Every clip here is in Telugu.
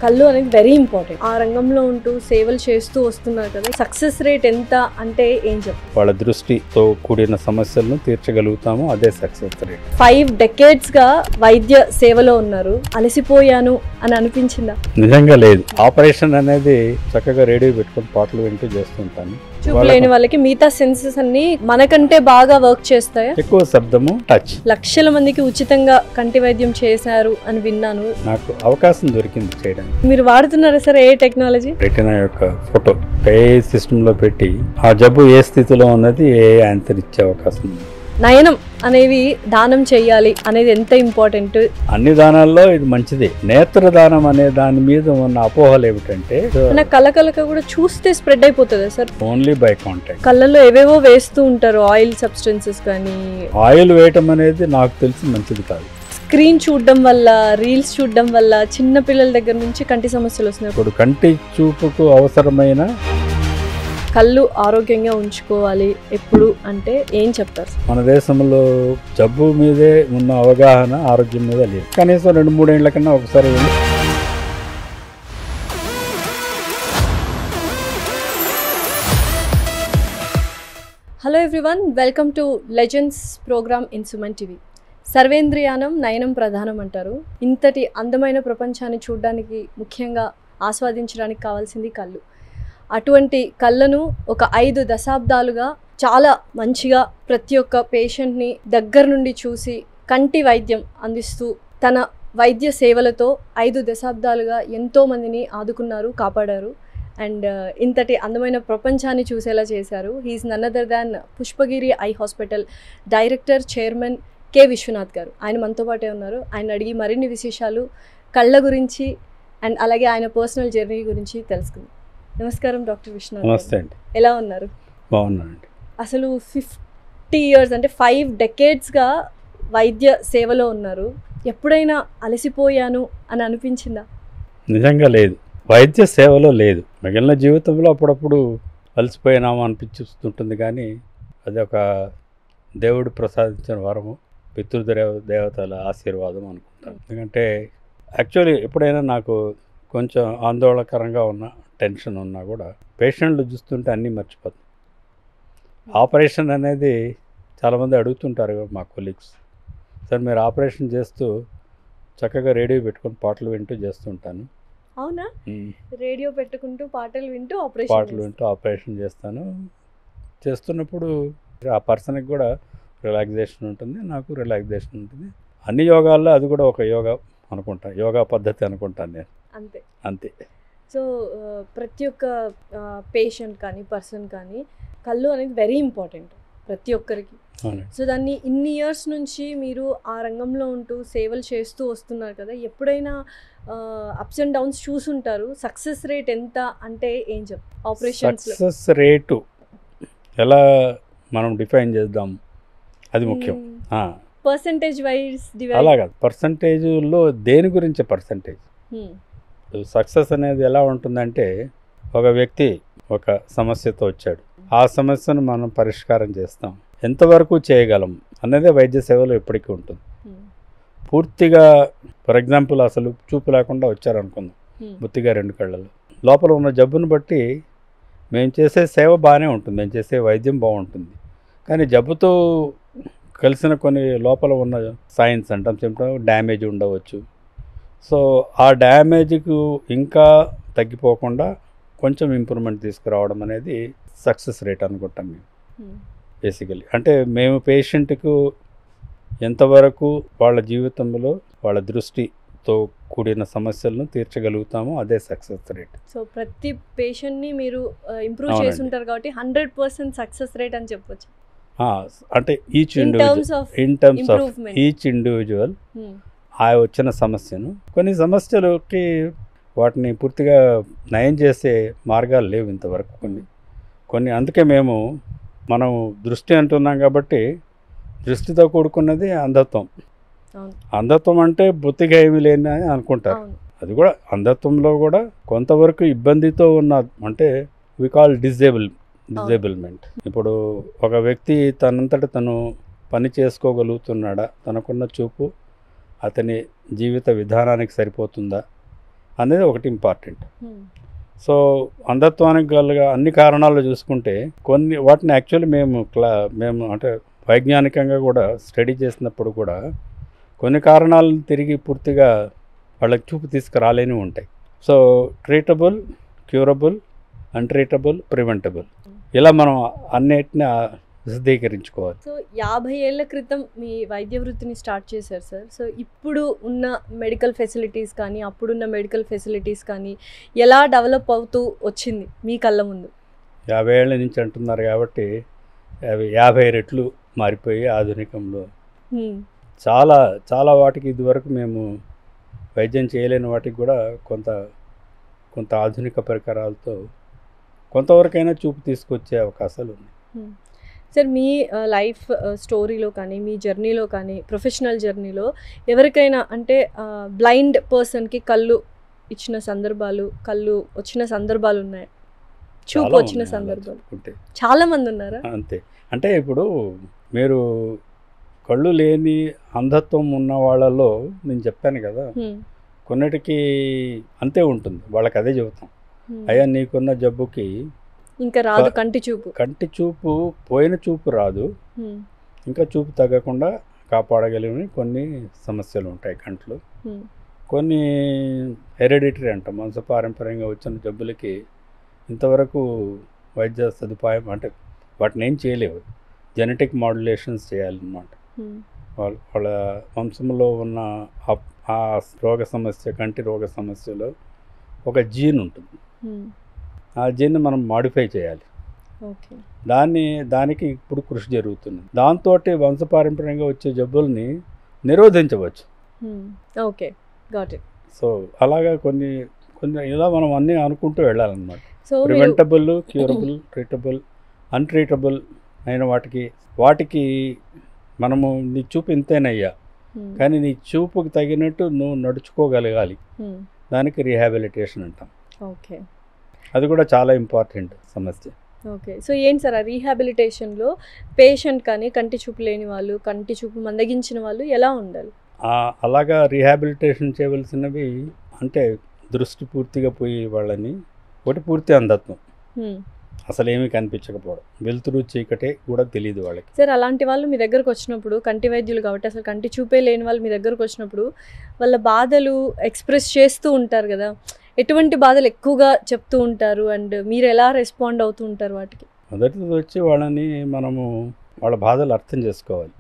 కళ్ళు అనేది వెరీ ఇంపార్టెంట్. ఆ రంగంలో ఉంటూ సేవలు చేస్తూ వస్తున్నారు కదా, సక్సెస్ రేట్ ఎంత అంటే ఏం చెప్తారు? వాళ్ళ దృష్టితో కూడిన సమస్యలను తీర్చగలుగుతాము, అదే సక్సెస్ రేట్. 5 decades గా వైద్య సేవలో ఉన్నారు, అలసిపోయాను అని అనిపించిందా? నిజంగా లేదు. ఆపరేషన్ అనేది చక్కగా రేడియో పెట్టుకొని పాటలు వింటూ చేస్తుంటాను. చూపు లేని వాళ్ళకి మిగతా సెన్సెస్ అన్ని మనకంటే బాగా వర్క్ చేస్తాయా? ఎక్కువ శబ్దము, టచ్. లక్షల మందికి ఉచితంగా కంటి వైద్యం చేశారు అని విన్నాను. నాకు అవకాశం దొరికింది చేయడానికి. మీరు వాడుతున్నారా సార్ ఏ టెక్నాలజీ? రెటినా యొక్క ఫోటో ఏ సిస్టంలో పెట్టి ఆ జబ్బు ఏ స్థితిలో ఉన్నది ఏ ఆన్సర్ ఇచ్చే అవకాశం ఉంది. నయనం అనేవి దానం చెయ్యాలి అనేది ఎంత ఇంపార్టెంట్? అన్ని దానాల్లో ఇది మంచిది. నేత్రదానం అనే దాని మీద ఉన్న అపోహలు ఏమిటంటే కలకలక కూడా చూస్తే స్ప్రెడ్ అయిపోతుందా సార్? Only by contact. కళ్ళల్లో ఏవేవో వేస్తూ ఉంటారు, ఆయిల్ సబ్స్టెన్సెస్ కానీ. ఆయిల్ వేయటం అనేది నాకు తెలిసి మంచిది కాదు. స్క్రీన్ చూడడం వల్ల, రీల్స్ చూడడం వల్ల చిన్న పిల్లల దగ్గర నుంచి కంటి సమస్యలు వస్తున్నాయి. ఇప్పుడు కంటి చూపుకు అవసరమైన కళ్ళు ఆరోగ్యంగా ఉంచుకోవాలి ఎప్పుడు అంటే ఏం చెప్తారు? మన దేశంలో జబ్బు మీదే ఉన్న అవగాహన ఆరోగ్యం మీద లేదు. కనీసం 2-3 ఏళ్ల కన్నా ఒకసారి hello everyone, welcome to legends program in Suman TV. సర్వేంద్రియానం నయనం ప్రధానం అంటారు. ఇంతటి అందమైన ప్రపంచాన్ని చూడడానికి, ముఖ్యంగా ఆస్వాదించడానికి కావాల్సింది కళ్ళు. అటువంటి కళ్ళను ఒక 5 దశాబ్దాలుగా చాలా మంచిగా ప్రతి ఒక్క పేషెంట్ని దగ్గర నుండి చూసి కంటి వైద్యం అందిస్తూ తన వైద్య సేవలతో 5 దశాబ్దాలుగా ఎంతోమందిని ఆదుకున్నారు, కాపాడారు. అండ్ ఇంతటి అందమైన ప్రపంచాన్ని చూసేలా చేశారు. He is none other than Pushpagiri eye hospital director, chairman K Vishwanath garu. ఆయన మనతో పాటే ఉన్నారు. ఆయన అడిగి మరిన్ని విశేషాలు కళ్ళ గురించి అండ్ అలాగే ఆయన పర్సనల్ జర్నీ గురించి తెలుసుకుందాం. నమస్కారం డాక్టర్ విశ్వనాథ్. నమస్తే అండి. ఎలా ఉన్నారు? బాగున్నానండి. అసలు 50 years అంటే 5 decadesగా వైద్య సేవలో ఉన్నారు. ఎప్పుడైనా అలసిపోయాను అని అనిపించిందా? నిజంగా లేదు. వైద్య సేవలో లేదు. మిగిలిన జీవితంలో అప్పుడప్పుడు అలసిపోయినాము అనిపించుతుంటుంది, కానీ అది ఒక దేవుడు ప్రసాదించిన వరము, పితృదేవతల ఆశీర్వాదం అనుకుంటాను. ఎందుకంటే యాక్చువల్లీ ఎప్పుడైనా నాకు కొంచెం ఆందోళనకరంగా ఉన్న, టెన్షన్ ఉన్నా కూడా పేషెంట్లు చూస్తుంటే అన్నీ మర్చిపోతాం. ఆపరేషన్ అనేది చాలామంది అడుగుతుంటారు మా కొలీగ్స్, సార్ మీరు ఆపరేషన్ చేస్తూ చక్కగా రేడియో పెట్టుకొని పాటలు వింటూ చేస్తుంటాను. అవునా? రేడియో పెట్టుకుంటూ పాటలు వింటూ ఆపరేషన్ చేస్తాను. చేస్తున్నప్పుడు ఆ పర్సన్కి కూడా రిలాక్సేషన్ ఉంటుంది, నాకు రిలాక్సేషన్ ఉంటుంది. అన్ని యోగాల్లో అది కూడా ఒక యోగా అనుకుంటాను, యోగా పద్ధతి అనుకుంటాను నేను. అంతే. సో ప్రతి ఒక్క పేషెంట్ కానీ పర్సన్ కానీ కళ్ళు అనేది వెరీ ఇంపార్టెంట్ ప్రతి ఒక్కరికి. సో దాన్ని ఇన్ని ఇయర్స్ నుంచి మీరు ఆ రంగంలో ఉంటూ సేవలు చేస్తూ వస్తున్నారు కదా, ఎప్పుడైనా అప్స్ అండ్ డౌన్స్ చూసుంటారు. సక్సెస్ రేట్ ఎంత అంటే ఏం చెప్తారు? ఆపరేషన్స్ సక్సెస్ రేటు ఎలా మనం డిఫైన్ చేద్దాం, అది ముఖ్యం. పర్సంటేజ్ వైజ్ అలాగా పర్సంటేజ్లో దేని గురించి పర్సంటేజ్? సక్సెస్ అనేది ఎలా ఉంటుందంటే, ఒక వ్యక్తి ఒక సమస్యతో వచ్చాడు, ఆ సమస్యను మనం పరిష్కారం చేస్తాం, ఎంతవరకు చేయగలం అనేది వైద్య సేవలో ఎప్పటికీ ఉంటుంది. పూర్తిగా ఫర్ ఎగ్జాంపుల్ అసలు చూపు లేకుండా వచ్చారనుకుందాం, బొత్తిగా 2 కళ్ళలో, లోపల ఉన్న జబ్బును బట్టి మేము చేసే సేవ బాగానే ఉంటుంది, మేము చేసే వైద్యం బాగుంటుంది. కానీ జబ్బుతో కలిసిన కొన్ని లోపల ఉన్న సైన్స్ అంటాం, సిమ్టమ్ డ్యామేజ్ ఉండవచ్చు. సో ఆ డ్యామేజ్కు ఇంకా తగ్గిపోకుండా కొంచెం ఇంప్రూవ్మెంట్ తీసుకురావడం అనేది సక్సెస్ రేట్ అనుకుంటాం మేము బేసికలీ. అంటే మేము పేషెంట్కు ఎంతవరకు వాళ్ళ జీవితంలో వాళ్ళ దృష్టితో కూడిన సమస్యలను తీర్చగలుగుతాము, అదే సక్సెస్ రేట్. సో ప్రతి పేషెంట్ని మీరు ఇంప్రూవ్ చేసి ఉంటారు కాబట్టి 100% సక్సెస్ రేట్ అని చెప్పొచ్చు. అంటే ఈచ్ ఇండివిజువల్ ఆ వచ్చిన సమస్యను, కొన్ని సమస్యలకి వాటిని పూర్తిగా నయం చేసే మార్గాలు లేవు ఇంతవరకు కొన్ని. అందుకే మనం దృష్టి అంటున్నాం కాబట్టి, దృష్టితో కూడుకున్నది అంధత్వం. అంధత్వం అంటే బొత్తిగా ఏమీ లేని అని అనుకుంటారు. అది కూడా అంధత్వంలో కూడా కొంతవరకు ఇబ్బందితో ఉన్న, అంటే వి కాల్ డిజేబుల్మెంట్. ఇప్పుడు ఒక వ్యక్తి తనంతట తను పని చేసుకోగలుగుతున్నాడా, తనకున్న చూపు అతని జీవిత విధానానికి సరిపోతుందా, అనేది ఒకటి ఇంపార్టెంట్. సో అంధత్వానికి గల అన్ని కారణాలు చూసుకుంటే కొన్ని వాటిని యాక్చువల్లీ మేము అంటే వైజ్ఞానికంగా కూడా స్టడీ చేసినప్పుడు కూడా కొన్ని కారణాలను తిరిగి పూర్తిగా వాళ్ళకి చూపు తీసుకురాలేని ఉంటాయి. So treatable, curable, untreatable, preventable, ఇలా మనం అన్నిటిని విశదీకరించుకోవాలి. సో 50 ఏళ్ల క్రితం మీ వైద్య వృత్తిని స్టార్ట్ చేశారు సార్. సో ఇప్పుడు ఉన్న మెడికల్ ఫెసిలిటీస్ కానీ అప్పుడున్న మెడికల్ ఫెసిలిటీస్ కానీ ఎలా డెవలప్ అవుతూ వచ్చింది మీ కళ్ళ ముందు? 50 ఏళ్ళ నుంచి అంటున్నారు కాబట్టి 50 రెట్లు మారిపోయి ఆధునికంలో చాలా చాలా వాటికి ఇదివరకు మేము వైద్యం చేయలేని వాటికి కూడా కొంత ఆధునిక పరికరాలతో కొంతవరకైనా చూపు తీసుకొచ్చే అవకాశాలు ఉన్నాయి. సార్ మీ లైఫ్ స్టోరీలో కానీ మీ జర్నీలో కానీ ప్రొఫెషనల్ జర్నీలో ఎవరికైనా అంటే బ్లైండ్ పర్సన్కి కళ్ళు ఇచ్చిన సందర్భాలు, కళ్ళు వచ్చిన సందర్భాలు ఉన్నాయి, చూపు వచ్చిన సందర్భాలు చాలా మంది ఉన్నారా? అంతే. అంటే ఇప్పుడు మీరు కళ్ళు లేని అంధత్వం ఉన్న వాళ్ళలో నేను చెప్పాను కదా, కొన్నిటికి అంతే ఉంటుంది, వాళ్ళకి అదే చెబుతాం, అయ్యా నీకున్న జబ్బుకి ఇంకా రాదు కంటి చూపు పోయిన చూపు రాదు, ఇంకా చూపు తగ్గకుండా కాపాడగలిగిన కొన్ని సమస్యలు ఉంటాయి కంట్లో. కొన్ని హెరిడిటరీ అంటాం, వంశపారంపర్యంగా వచ్చిన జబ్బులకి ఇంతవరకు వైద్య సదుపాయం అంటే వాటిని ఏం చేయలేవు, జెనెటిక్ మాడ్యులేషన్స్ చేయాలన్నమాట. వాళ్ళ వంశంలో ఉన్న ఆ రోగ సమస్య, కంటి రోగ సమస్యలో ఒక జీన్ ఉంటుంది, ఆ జీన్ని మనం మాడిఫై చేయాలి. దానికి ఇప్పుడు కృషి జరుగుతుంది. దాంతో వంశపారంపర్యంగా వచ్చే జబ్బుల్ని నిరోధించవచ్చు. Okay, got it. సో అలాగా కొన్ని ఇలా మనం అన్నీ అనుకుంటూ వెళ్ళాలన్నమాట. ప్రివెంటబుల్, క్యూరబుల్, ట్రీటబుల్, అన్ట్రీటబుల్ అయిన వాటికి మనము నీ చూపు ఇంతేనయ్యా, కానీ నీ చూపుకి తగినట్టు నువ్వు నడుచుకోగలగాలి, దానికి రీహాబిలిటేషన్ అంటాం. ఓకే, అది కూడా చాలా ఇంపార్టెంట్ సమస్య. ఓకే, సో ఏంటి సార్ ఆ రీహాబిలిటేషన్లో పేషెంట్ కానీ కంటి చూపు లేని వాళ్ళు, కంటి చూపు మందగించిన వాళ్ళు ఎలా ఉండాలి? అలాగా రీహాబిలిటేషన్ చేయవలసినవి అంటే దృష్టి పూర్తిగా పోయి వాళ్ళని, ఒకటి పూర్తి అంధత్వం, అసలు ఏమీ కనిపించకపోవడం, వెలుతురు చీకటే కూడా తెలియదు వాళ్ళకి. సార్ అలాంటి వాళ్ళు మీ దగ్గరకు వచ్చినప్పుడు, కంటి వైద్యులు కాబట్టి అసలు కంటి చూపే లేని వాళ్ళు మీ దగ్గరకు వచ్చినప్పుడు వాళ్ళ బాధలు ఎక్స్ప్రెస్ చేస్తూ ఉంటారు కదా, ఎటువంటి బాధలు ఎక్కువగా చెప్తూ ఉంటారు అండ్ మీరు ఎలా రెస్పాండ్ అవుతూ ఉంటారు వాటికి? మొదటిది వచ్చి వాళ్ళని మనము వాళ్ళ బాధలు అర్థం చేసుకోవాలి.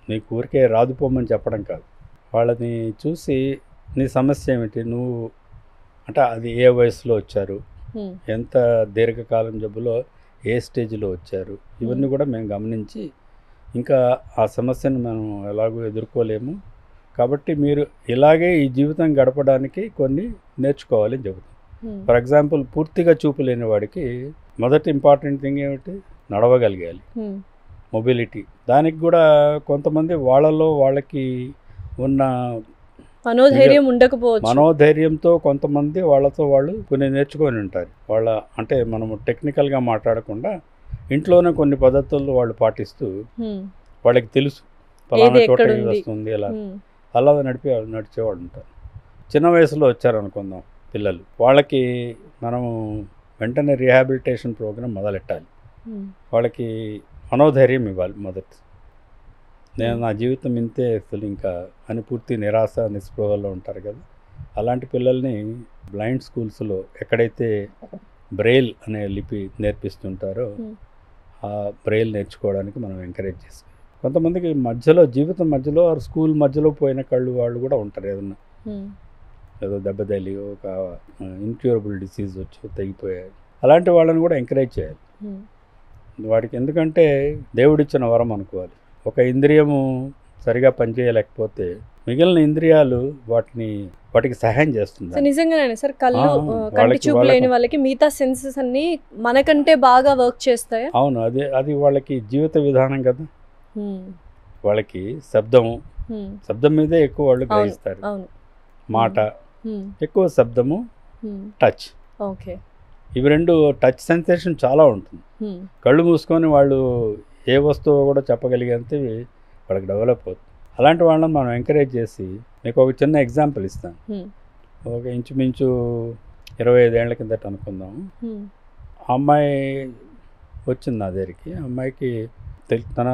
నీకు ఊరికే రాదుపోమని చెప్పడం కాదు, వాళ్ళని చూసి నీ సమస్య ఏమిటి, నువ్వు అంటే అది ఏ వయసులో వచ్చారు, ఎంత దీర్ఘకాలం జబ్బులో ఏ స్టేజ్లో వచ్చారు, ఇవన్నీ కూడా మేము గమనించి ఇంకా ఆ సమస్యను మనం ఎలాగో ఎదుర్కోలేము కాబట్టి మీరు ఇలాగే ఈ జీవితం గడపడానికి కొన్ని నేర్చుకోవాలని చెబుతాం. ఫర్ ఎగ్జాంపుల్ పూర్తిగా చూపు లేని వాడికి మొదటి ఇంపార్టెంట్ థింగ్ ఏమిటి, నడవగలిగాలి, మొబిలిటీ. దానికి కూడా కొంతమంది వాళ్ళకి ఉన్న మనోధైర్యం ఉండకపోవచ్చు, మనోధైర్యంతో కొంతమంది వాళ్ళతో వాళ్ళు కొన్ని నేర్చుకొని ఉంటారు. అంటే మనము టెక్నికల్గా మాట్లాడకుండా ఇంట్లోనే కొన్ని పద్ధతులు వాళ్ళు పాటిస్తూ వాళ్ళకి తెలుసు ఫలానా చోట వస్తుంది అలా నడిచేవాళ్ళు ఉంటారు. చిన్న వయసులో వచ్చారనుకుందాం పిల్లలు, వాళ్ళకి మనము వెంటనే రీహాబిలిటేషన్ ప్రోగ్రామ్ మొదలెట్టాలి. వాళ్ళకి మనోధైర్యం ఇవ్వాలి. మొదటి నేను నా జీవితం ఇంతే అసలు ఇంకా అని పూర్తి నిరాశ నిస్పృహలో ఉంటారు కదా, అలాంటి పిల్లల్ని బ్లైండ్ స్కూల్స్లో ఎక్కడైతే బ్రెయిల్ అనే లిపి నేర్పిస్తుంటారో ఆ బ్రెయిల్ నేర్చుకోవడానికి మనం ఎంకరేజ్ చేస్తాం. కొంతమందికి జీవితం మధ్యలో స్కూల్ మధ్యలో పోయిన కళ్ళు వాళ్ళు కూడా ఉంటారు, ఏదో దెబ్బ తగిలి ఒక ఇన్క్యూరబుల్ డిసీజ్ వచ్చి తెగిపోయాయి, అలాంటి వాళ్ళని కూడా ఎంకరేజ్ చేయాలి వాడికి. ఎందుకంటే దేవుడిచ్చిన వరం అనుకోవాలి. ఒక ఇంద్రియము సరిగా పనిచేయలేకపోతే మిగిలిన ఇంద్రియాలు వాటికి సహాయం చేస్తుంది. నిజంగానే సార్, కళ్ళు కంటి చూపు లేని వాళ్ళకి మిగతా సెన్సెస్ అన్ని మనకంటే బాగా వర్క్ చేస్తాయి. అవును, అది వాళ్ళకి జీవిత విధానం కదా. వాళ్ళకి శబ్దం మీదే ఎక్కువ వాళ్ళు గ్రహిస్తారు, మాట ఎక్కువ, శబ్దము, టచ్. ఓకే, ఇవి రెండు టచ్ సెన్సేషన్ చాలా ఉంటుంది. కళ్ళు మూసుకొని వాళ్ళు ఏ వస్తువు కూడా చెప్పగలిగేంత వాళ్ళకి డెవలప్ అవుతుంది. అలాంటి వాళ్ళని మనం ఎంకరేజ్ చేసి, మీకు ఒక చిన్న ఎగ్జాంపుల్ ఇస్తాను. ఒక ఇంచుమించు 25 ఏళ్ల కిందట అనుకుందాం. ఆ అమ్మాయి వచ్చింది నా దగ్గరికి. ఆ అమ్మాయికి తన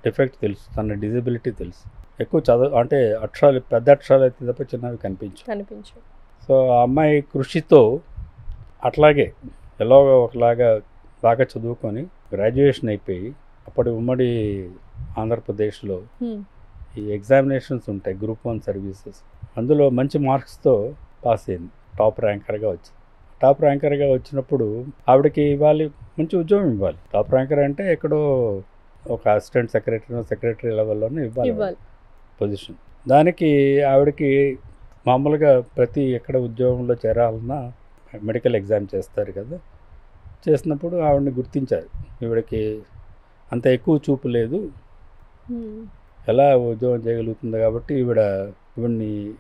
డిఫెక్ట్ తెలుసు, తన డిజబిలిటీ తెలుసు. ఎక్కువ చదువు అంటే అక్షరాలు పెద్ద అక్షరాలు అయితే తప్ప చిన్నవి కనిపించు. సో ఆ అమ్మాయి కృషితో అట్లాగే ఎలాగో ఒకలాగా బాగా చదువుకొని గ్రాడ్యుయేషన్ అయిపోయి, అప్పటి ఉమ్మడి ఆంధ్రప్రదేశ్లో ఈ ఎగ్జామినేషన్స్ ఉంటాయి, గ్రూప్ 1 సర్వీసెస్, అందులో మంచి మార్క్స్తో పాస్ అయింది. టాప్ ర్యాంకర్గా వచ్చింది. టాప్ ర్యాంకర్గా వచ్చినప్పుడు ఆవిడకి ఇవ్వాలి, మంచి ఉద్యోగం ఇవ్వాలి. టాప్ ర్యాంకర్ అంటే ఎక్కడో ఒక అసిస్టెంట్ సెక్రటరీ లెవెల్లోనే ఇవ్వాలి పొజిషన్. దానికి ఆవిడకి మామూలుగా ప్రతి ఎక్కడ ఉద్యోగంలో చేరాలన్నా మెడికల్ ఎగ్జామ్ చేస్తారు కదా, చేసినప్పుడు ఆవిడని గుర్తించారు. ఈవిడకి అంత ఎక్కువ చూపు లేదు, ఎలా ఉద్యోగం చేయగలుగుతుంది, కాబట్టి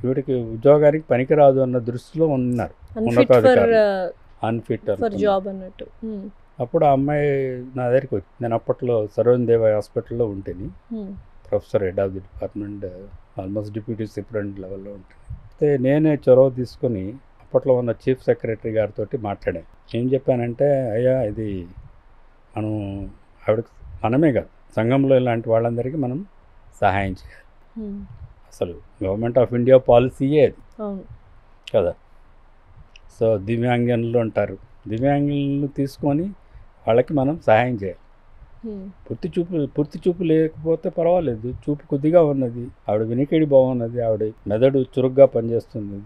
ఈవిడికి ఉద్యోగానికి పనికిరాదు అన్న దృష్టిలో ఉన్నారు ఉన్నతాధికారులు. అన్ఫిట్ జాబ్ అన్నట్టు. అప్పుడు ఆ అమ్మాయి నా దగ్గరికి వచ్చి, నేను అప్పట్లో సరోజిని దేవి హాస్పిటల్లో ఉంటేని professor, head of the department, almost deputy superintendent లెవెల్లో ఉంటుంది. అయితే నేనే చొరవ తీసుకొని అప్పట్లో ఉన్న చీఫ్ సెక్రటరీ గారితో మాట్లాడాను. ఏం చెప్పానంటే, అయ్యా ఇది మనం ఆవిడకి మనమే కాదు, సంఘంలో ఇలాంటి వాళ్ళందరికీ మనం సహాయం చేయాలి. అసలు గవర్నమెంట్ ఆఫ్ ఇండియా పాలసీయే అది కదా. సో దివ్యాంగులు అంటారు, దివ్యాంగులను తీసుకొని వాళ్ళకి మనం సహాయం చేయాలి. పూర్తి చూపు లేకపోతే పర్వాలేదు, చూపు కొద్దిగా ఉన్నది, ఆవిడ వినికిడి బాగున్నది, ఆవిడ మెదడు చురుగ్గా పనిచేస్తుంది,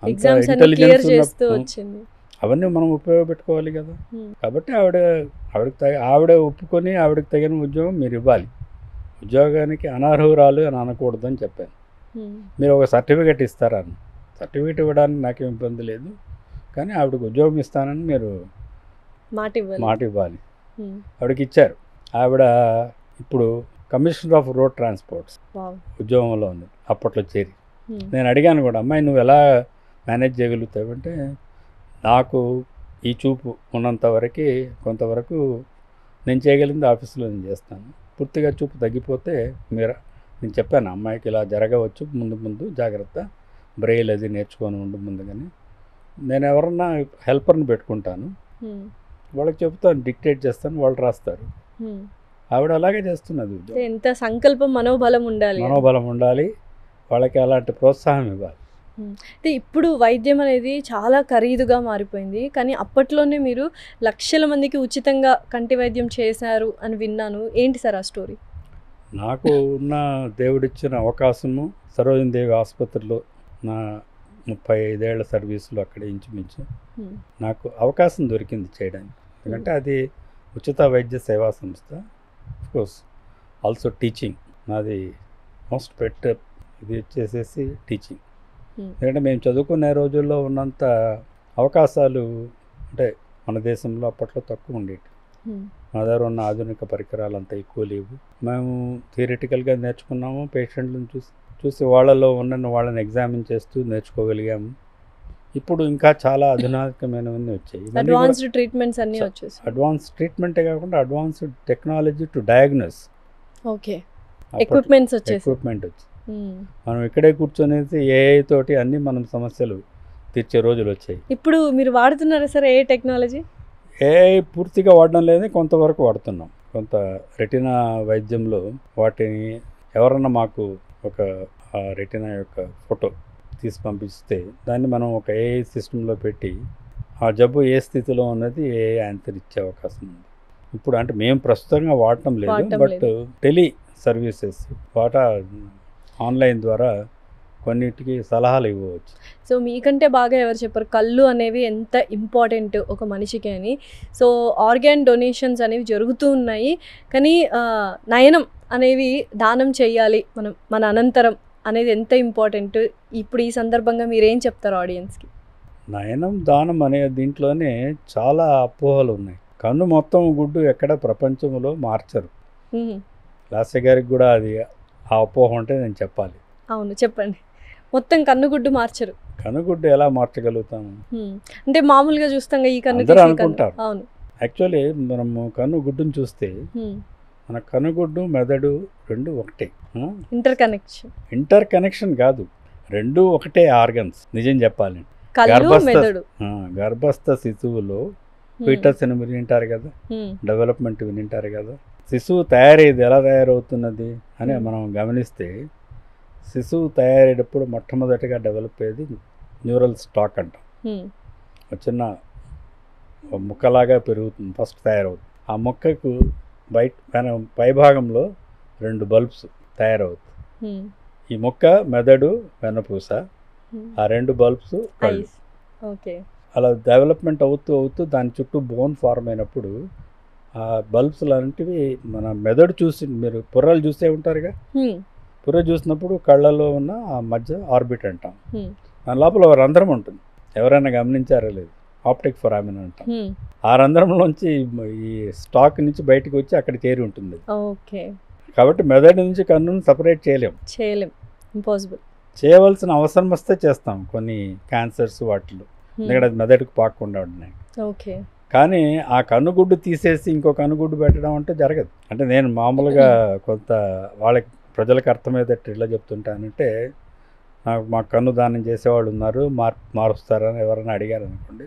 ఇంటెలిజెన్స్ అవన్నీ మనం ఉపయోగపెట్టుకోవాలి కదా. కాబట్టి ఆవిడ ఒప్పుకొని ఆవిడకి తగిన ఉద్యోగం మీరు ఇవ్వాలి. ఉద్యోగానికి అనర్హురాలు అని అనకూడదు అని చెప్పాను. మీరు ఒక సర్టిఫికెట్ ఇస్తారని, సర్టిఫికెట్ ఇవ్వడానికి నాకేం ఇబ్బంది లేదు, కానీ ఆవిడకి ఉద్యోగం ఇస్తానని మీరు మాట ఇవ్వాలి. ఆవిడకి ఇచ్చారు. ఆవిడ ఇప్పుడు కమిషనర్ ఆఫ్ రోడ్ ట్రాన్స్పోర్ట్స్ ఉద్యోగంలో ఉంది అప్పట్లో చేరి. నేను అడిగాను కూడా, అమ్మాయి నువ్వు ఎలా మేనేజ్ చేయగలుగుతావంటే, నాకు ఈ చూపు ఉన్నంత వరకు కొంతవరకు నేను చేయగలిగింది ఆఫీసులో నేను చేస్తాను, పూర్తిగా చూపు తగ్గిపోతే నేను చెప్పాను అమ్మాయికి ఇలా జరగవచ్చు, ముందు జాగ్రత్త, బ్రెయిల్ అది నేర్చుకొని ఉండు ముందుగానే, నేను ఎవరన్నా హెల్పర్ని పెట్టుకుంటాను, వాళ్ళకి చెప్తాను, డిక్టేట్ చేస్తాను, వాళ్ళు రాస్తారు. ఆవిడ అలాగే చేస్తున్నది. ఎంత సంకల్పం, మనోబలం ఉండాలి, వాళ్ళకి అలాంటి ప్రోత్సాహం ఇవ్వాలి. అంటే ఇప్పుడు వైద్యం అనేది చాలా ఖరీదుగా మారిపోయింది, కానీ అప్పట్లోనే మీరు లక్షల మందికి ఉచితంగా కంటి వైద్యం చేశారు అని విన్నాను. ఏంటి సార్ ఆ స్టోరీ? నాకు ఉన్న దేవుడిచ్చిన అవకాశము, సరోజిని దేవి ఆసుపత్రిలో నా 35 ఏళ్ల సర్వీసులో అక్కడ ఇంచుమించు నాకు అవకాశం దొరికింది చేయడానికి. ఎందుకంటే అది ఉచిత వైద్య సేవా సంస్థ, కోర్స్ ఆల్సో టీచింగ్. నాది మోస్ట్ ఇది వచ్చేసేసి టీచింగ్. ఎందుకంటే మేము చదువుకునే రోజుల్లో ఉన్నంత అవకాశాలు అంటే మన దేశంలో అప్పట్లో తక్కువ ఉండేవి. మా దగ్గర ఉన్న ఆధునిక పరికరాలు అంత ఎక్కువ లేవు. మేము థియరిటికల్గా నేర్చుకున్నాము, పేషెంట్లను చూసి వాళ్ళలో వాళ్ళని ఎగ్జామిన్ చేస్తూ నేర్చుకోగలిగాము. ఇప్పుడు ఇంకా చాలా అధునాతనమైనవన్నీ వచ్చాయి. అడ్వాన్స్డ్ ట్రీట్మెంట్స్ అన్నీ వచ్చేసి, అడ్వాన్స్ ట్రీట్మెంటే కాకుండా advanced technology to diagnose. Okay, equipment వచ్చి మనం ఇక్కడే కూర్చొనేసి ఏఐ తోటి అన్ని మనం సమస్యలు తీర్చే రోజులు వచ్చాయి. ఇప్పుడు మీరు వాడుతున్నారా సార్ ఏ టెక్నాలజీ? ఏఐ పూర్తిగా వాడడం లేదని కొంతవరకు వాడుతున్నాం. కొంత రెటినా వైద్యంలో వాటిని ఎవరన్నా మాకు ఒక రెటినా యొక్క ఫోటో తీసి పంపిస్తే దాన్ని మనం ఒక ఏఐ సిస్టంలో పెట్టి ఆ జబ్బు ఏ స్థితిలో ఉన్నది ఏఐ ఆన్సర్ ఇచ్చే అవకాశం ఉంది. ఇప్పుడు అంటే మేము ప్రస్తుతంగా వాడటం లేదు, బట్ టెలి సర్వీసెస్ ఆన్లైన్ ద్వారా కొన్నిటికి సలహాలు ఇవ్వవచ్చు. సో మీకంటే బాగా ఎవరు చెప్పారు కళ్ళు అనేవి ఎంత ఇంపార్టెంట్ ఒక మనిషికి అని. సో ఆర్గాన్ డొనేషన్స్ అనేవి జరుగుతూ ఉన్నాయి, కానీ నయనం అనేవి దానం చేయాలి మన అనంతరం అనేది ఎంత ఇంపార్టెంట్. ఇప్పుడు ఈ సందర్భంగా మీరేం చెప్తారు ఆడియన్స్కి? నయనం దానం అనే దీంట్లోనే చాలా అపోహలు ఉన్నాయి. కన్ను మొత్తం గుడ్డు ఎక్కడ ప్రపంచంలో మార్చరు. లాస్య గారికి కూడా అది ఆ అపోహ ఉంటే నేను చెప్పాలి. అవును, చెప్పండి. మొత్తం కన్నుగుడ్డు మార్చరు. కన్నుగుడ్డు ఎలా మార్చగలుగుతాము అంటే మామూలుగా చూస్తాం ఈ కన్ను అనుకుంటారు. అవును, యాక్చువల్లీ మనము కన్నుగుడ్డును చూస్తే మన కనుగుడ్డు మెదడు రెండు ఒకటే. ఇంటర్ కనెక్షన్ కాదు, రెండు ఒకటే ఆర్గన్స్ నిజం చెప్పాలి. కళ్ళు మెదడు. గర్భస్థ శిశువులో ఫీటస్ అని వినింటారు కదా, డెవలప్మెంట్ వినింటారు కదా. శిశువు తయారయ్యేది ఎలా తయారవుతున్నది అని మనం గమనిస్తే, శిశువు తయారయ్యేటప్పుడు మొట్టమొదటిగా డెవలప్ అయ్యేది న్యూరల్ స్టాక్ అంటాం. చిన్న ముక్కలాగా పెరుగుతుంది, ఫస్ట్ తయారవుతుంది. ఆ మొక్కకు పైభాగంలో 2 బల్బ్స్ తయారవుతాయి. ఈ మొక్క మెదడు, వెన్నపూస, ఆ 2 బల్బ్స్ కళ్ళు. అలా డెవలప్మెంట్ అవుతూ దాని చుట్టూ బోన్ ఫార్మ్ అయినప్పుడు ఆ బల్బ్స్ లాంటివి మన మెదడు చూసి, మీరు పుర్రలు చూసే ఉంటారుగా, పుర్ర చూసినప్పుడు కళ్ళలో ఉన్న ఆ మధ్య ఆర్బిట్ అంటాం. దాని లోపల ఒక రంధ్రం ఉంటుంది, ఎవరైనా గమనించారో లేదు, ఆప్టిక్ ఫొరామిన్ అంటాం. ఆ రంధ్రంలోంచి ఈ స్టాక్ నుంచి బయటకు వచ్చి అక్కడ చేరి ఉంటుంది. కాబట్టి మెదడు నుంచి కన్నును సపరేట్ చేయలేం, ఇంపాసిబుల్. చేయవలసిన అవసరం వస్తే చేస్తాం కొన్ని క్యాన్సర్స్ వాటిలో, ఎందుకంటే అది మెదడుకు పాకకుండా ఉన్నాయి. కానీ ఆ కన్నుగుడ్డు తీసేసి ఇంకో కన్నుగుడ్డు పెట్టడం అంటే జరగదు. అంటే నేను మామూలుగా కొంత వాళ్ళకి ప్రజలకు అర్థమయ్యేటట్టు ఇలా చెప్తుంటానంటే, నాకు మా కన్ను దానం చేసేవాళ్ళు ఉన్నారు, మారుస్తారని ఎవరైనా అడిగారు అనుకోండి,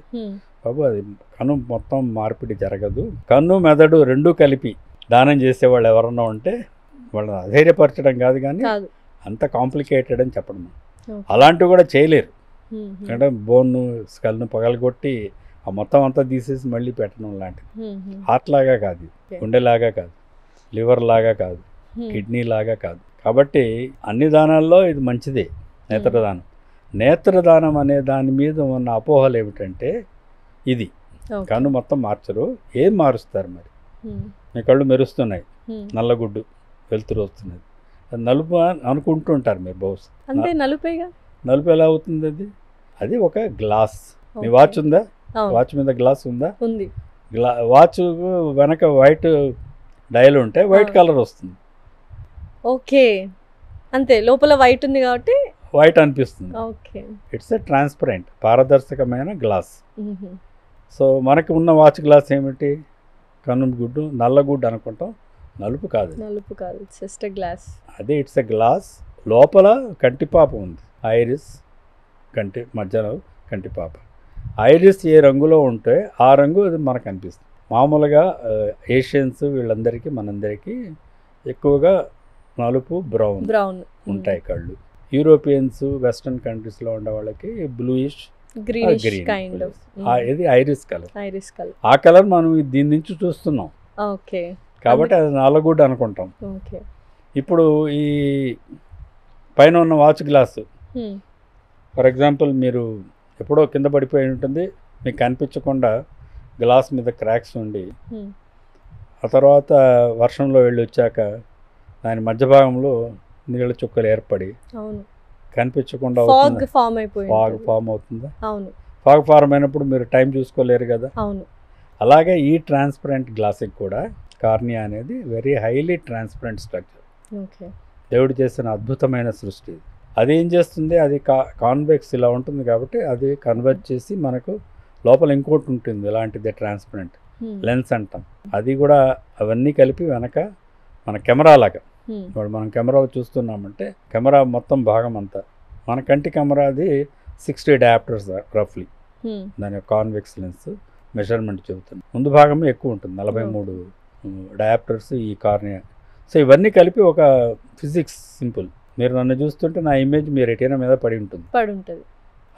బాబు అది కన్ను మొత్తం మార్పిడి జరగదు, కన్ను మెదడు 2 కలిపి దానం చేసేవాళ్ళు ఎవరన్నా ఉంటే వాళ్ళని అధైర్యపరచడం కాదు, కానీ అంత కాంప్లికేటెడ్ అని చెప్పడం. అలాంటివి కూడా చేయలేరు, అంటే బోన్ను స్కల్ను పగలగొట్టి ఆ మొత్తం అంతా తీసేసి మళ్ళీ పెట్టడం లాంటిది. హార్ట్ లాగా కాదు, గుండెలాగా కాదు, లివర్ లాగా కాదు, కిడ్నీ లాగా కాదు. కాబట్టి అన్ని దానాల్లో ఇది మంచిదే నేత్రదానం. నేత్రదానం అనే దాని మీద ఉన్న అపోహలు ఏమిటంటే, ఇది కన్ను మొత్తం మార్చరు, ఏం మారుస్తారు మరి? మీ కళ్ళు మెరుస్తున్నాయి, నల్లగుడ్డు వెలుతురు వస్తున్నది, అది నలుపు అనుకుంటుంటారు మీరు బహుశా. నలుపు ఎలా అవుతుంది? అది ఒక గ్లాస్. మీ వాచ్ ఉందా? వాచ్ మీద గ్లాస్ ఉందా? వాచ్ వెనక వైట్ డయల్ ఉంటే వైట్ కలర్ వస్తుంది. అంతే, లోపల వైట్ ఉంది కాబట్టి వైట్ అనిపిస్తుంది. ఇట్స్ ఎ ట్రాన్స్పరెంట్, పారదర్శకమైన గ్లాస్. సో మనకి ఉన్న వాచ్ గ్లాస్ ఏమిటి? కన్ను గుడ్డు, నల్లగుడ్డు అనుకుంటాం, నలుపు కాదు. అదే ఇట్స్ ఎ గ్లాస్. లోపల కంటిపాప ఉంది, ఐరిస్, కంటి మధ్యలో కంటిపాప. ఐరిస్ ఏ రంగులో ఉంటే ఆ రంగు అది మనకు అనిపిస్తుంది. మామూలుగా ఏషియన్స్ వీళ్ళందరికీ, మనందరికీ ఎక్కువగా నలుపు, బ్రౌన్ ఉంటాయి కళ్ళు. యూరోపియన్స్, వెస్ట్రన్ కంట్రీస్లో ఉండే వాళ్ళకి బ్లూయిష్, గ్రీన్, ఇది ఐరిస్ కలర్. ఆ కలర్ మనం దీని నుంచి చూస్తున్నాం కాబట్టి అది నల్లగుడ్డు అనుకుంటాం. ఇప్పుడు ఈ పైన ఉన్న వాచ్ గ్లాసు, ఫర్ ఎగ్జాంపుల్, మీరు ఎప్పుడో కింద పడిపోయి ఉంటుంది, మీకు కనిపించకుండా గ్లాస్ మీద క్రాక్స్ ఉండి, ఆ తర్వాత వర్షంలో వెళ్ళి వచ్చాక దాని మధ్య భాగంలో నీళ్ళ చుక్కలు ఏర్పడి కనిపించకుండా ఫాగ్ ఫామ్ అవుతుందా? ఫాగ్ ఫార్మ్ అయినప్పుడు మీరు టైం చూసుకోలేరు కదా. అలాగే ఈ ట్రాన్స్పరెంట్ గ్లాస్కి కూడా కార్నియా అనేది వెరీ హైలీ ట్రాన్స్పరెంట్ స్ట్రక్చర్. దేవుడు చేసిన అద్భుతమైన సృష్టి. అది ఏం చేస్తుంది? అది కాన్వెక్స్ ఇలా ఉంటుంది కాబట్టి అది కన్వర్ట్ చేసి మనకు లోపల ఇంకోటి ఉంటుంది, ఇలాంటిదే ట్రాన్స్పరెంట్ లెన్స్ అంటాం. అది కూడా అవన్నీ కలిపి వెనక మన కెమెరా లాగా, ఇప్పుడు మనం కెమెరాలో చూస్తున్నామంటే కెమెరా మొత్తం భాగం అంతా మన కంటి కెమెరా అది 60 డయాప్టర్స్ రఫ్లీ, దాని కాన్వెక్స్ లెన్స్ మెజర్మెంట్ చెబుతుంది. ముందు భాగం ఎక్కువ ఉంటుంది, 43 డయాప్టర్స్ ఈ కార్నియా. సో ఇవన్నీ కలిపి ఒక ఫిజిక్స్ సింపుల్. మీరు నన్ను చూస్తుంటే నా ఇమేజ్ మీ రెటీనా మీద పడి ఉంటుంది.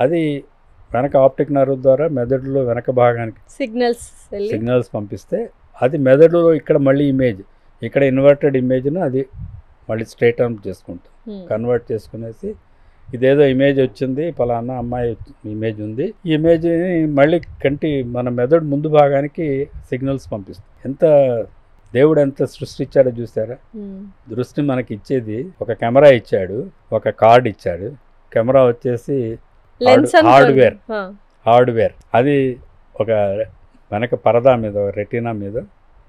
అది వెనక ఆప్టిక్ నర్వ్ ద్వారా మెదడులో వెనక భాగానికి సిగ్నల్స్ పంపిస్తే అది మెదడులో ఇక్కడ మళ్ళీ ఇమేజ్, ఇక్కడ ఇన్వర్టెడ్ ఇమేజ్ను అది మళ్ళీ స్ట్రైట్ ఆన్ చేసుకుంటుంది, కన్వర్ట్ చేసుకునేసి ఇదేదో ఇమేజ్ వచ్చింది, పలానా అమ్మాయి ఇమేజ్ ఉంది, ఈ ఇమేజ్ని మళ్ళీ కంటి మన మెదడు ముందు భాగానికి సిగ్నల్స్ పంపిస్తుంది. ఎంత దేవుడు ఎంత సృష్టించాడో చూసారా? దృష్టి మనకి ఇచ్చేది ఒక కెమెరా ఇచ్చాడు, ఒక కార్డ్ ఇచ్చాడు. కెమెరా వచ్చేసి హార్డ్వేర్, అది ఒక వెనక పరదా మీద, రెటీనా మీద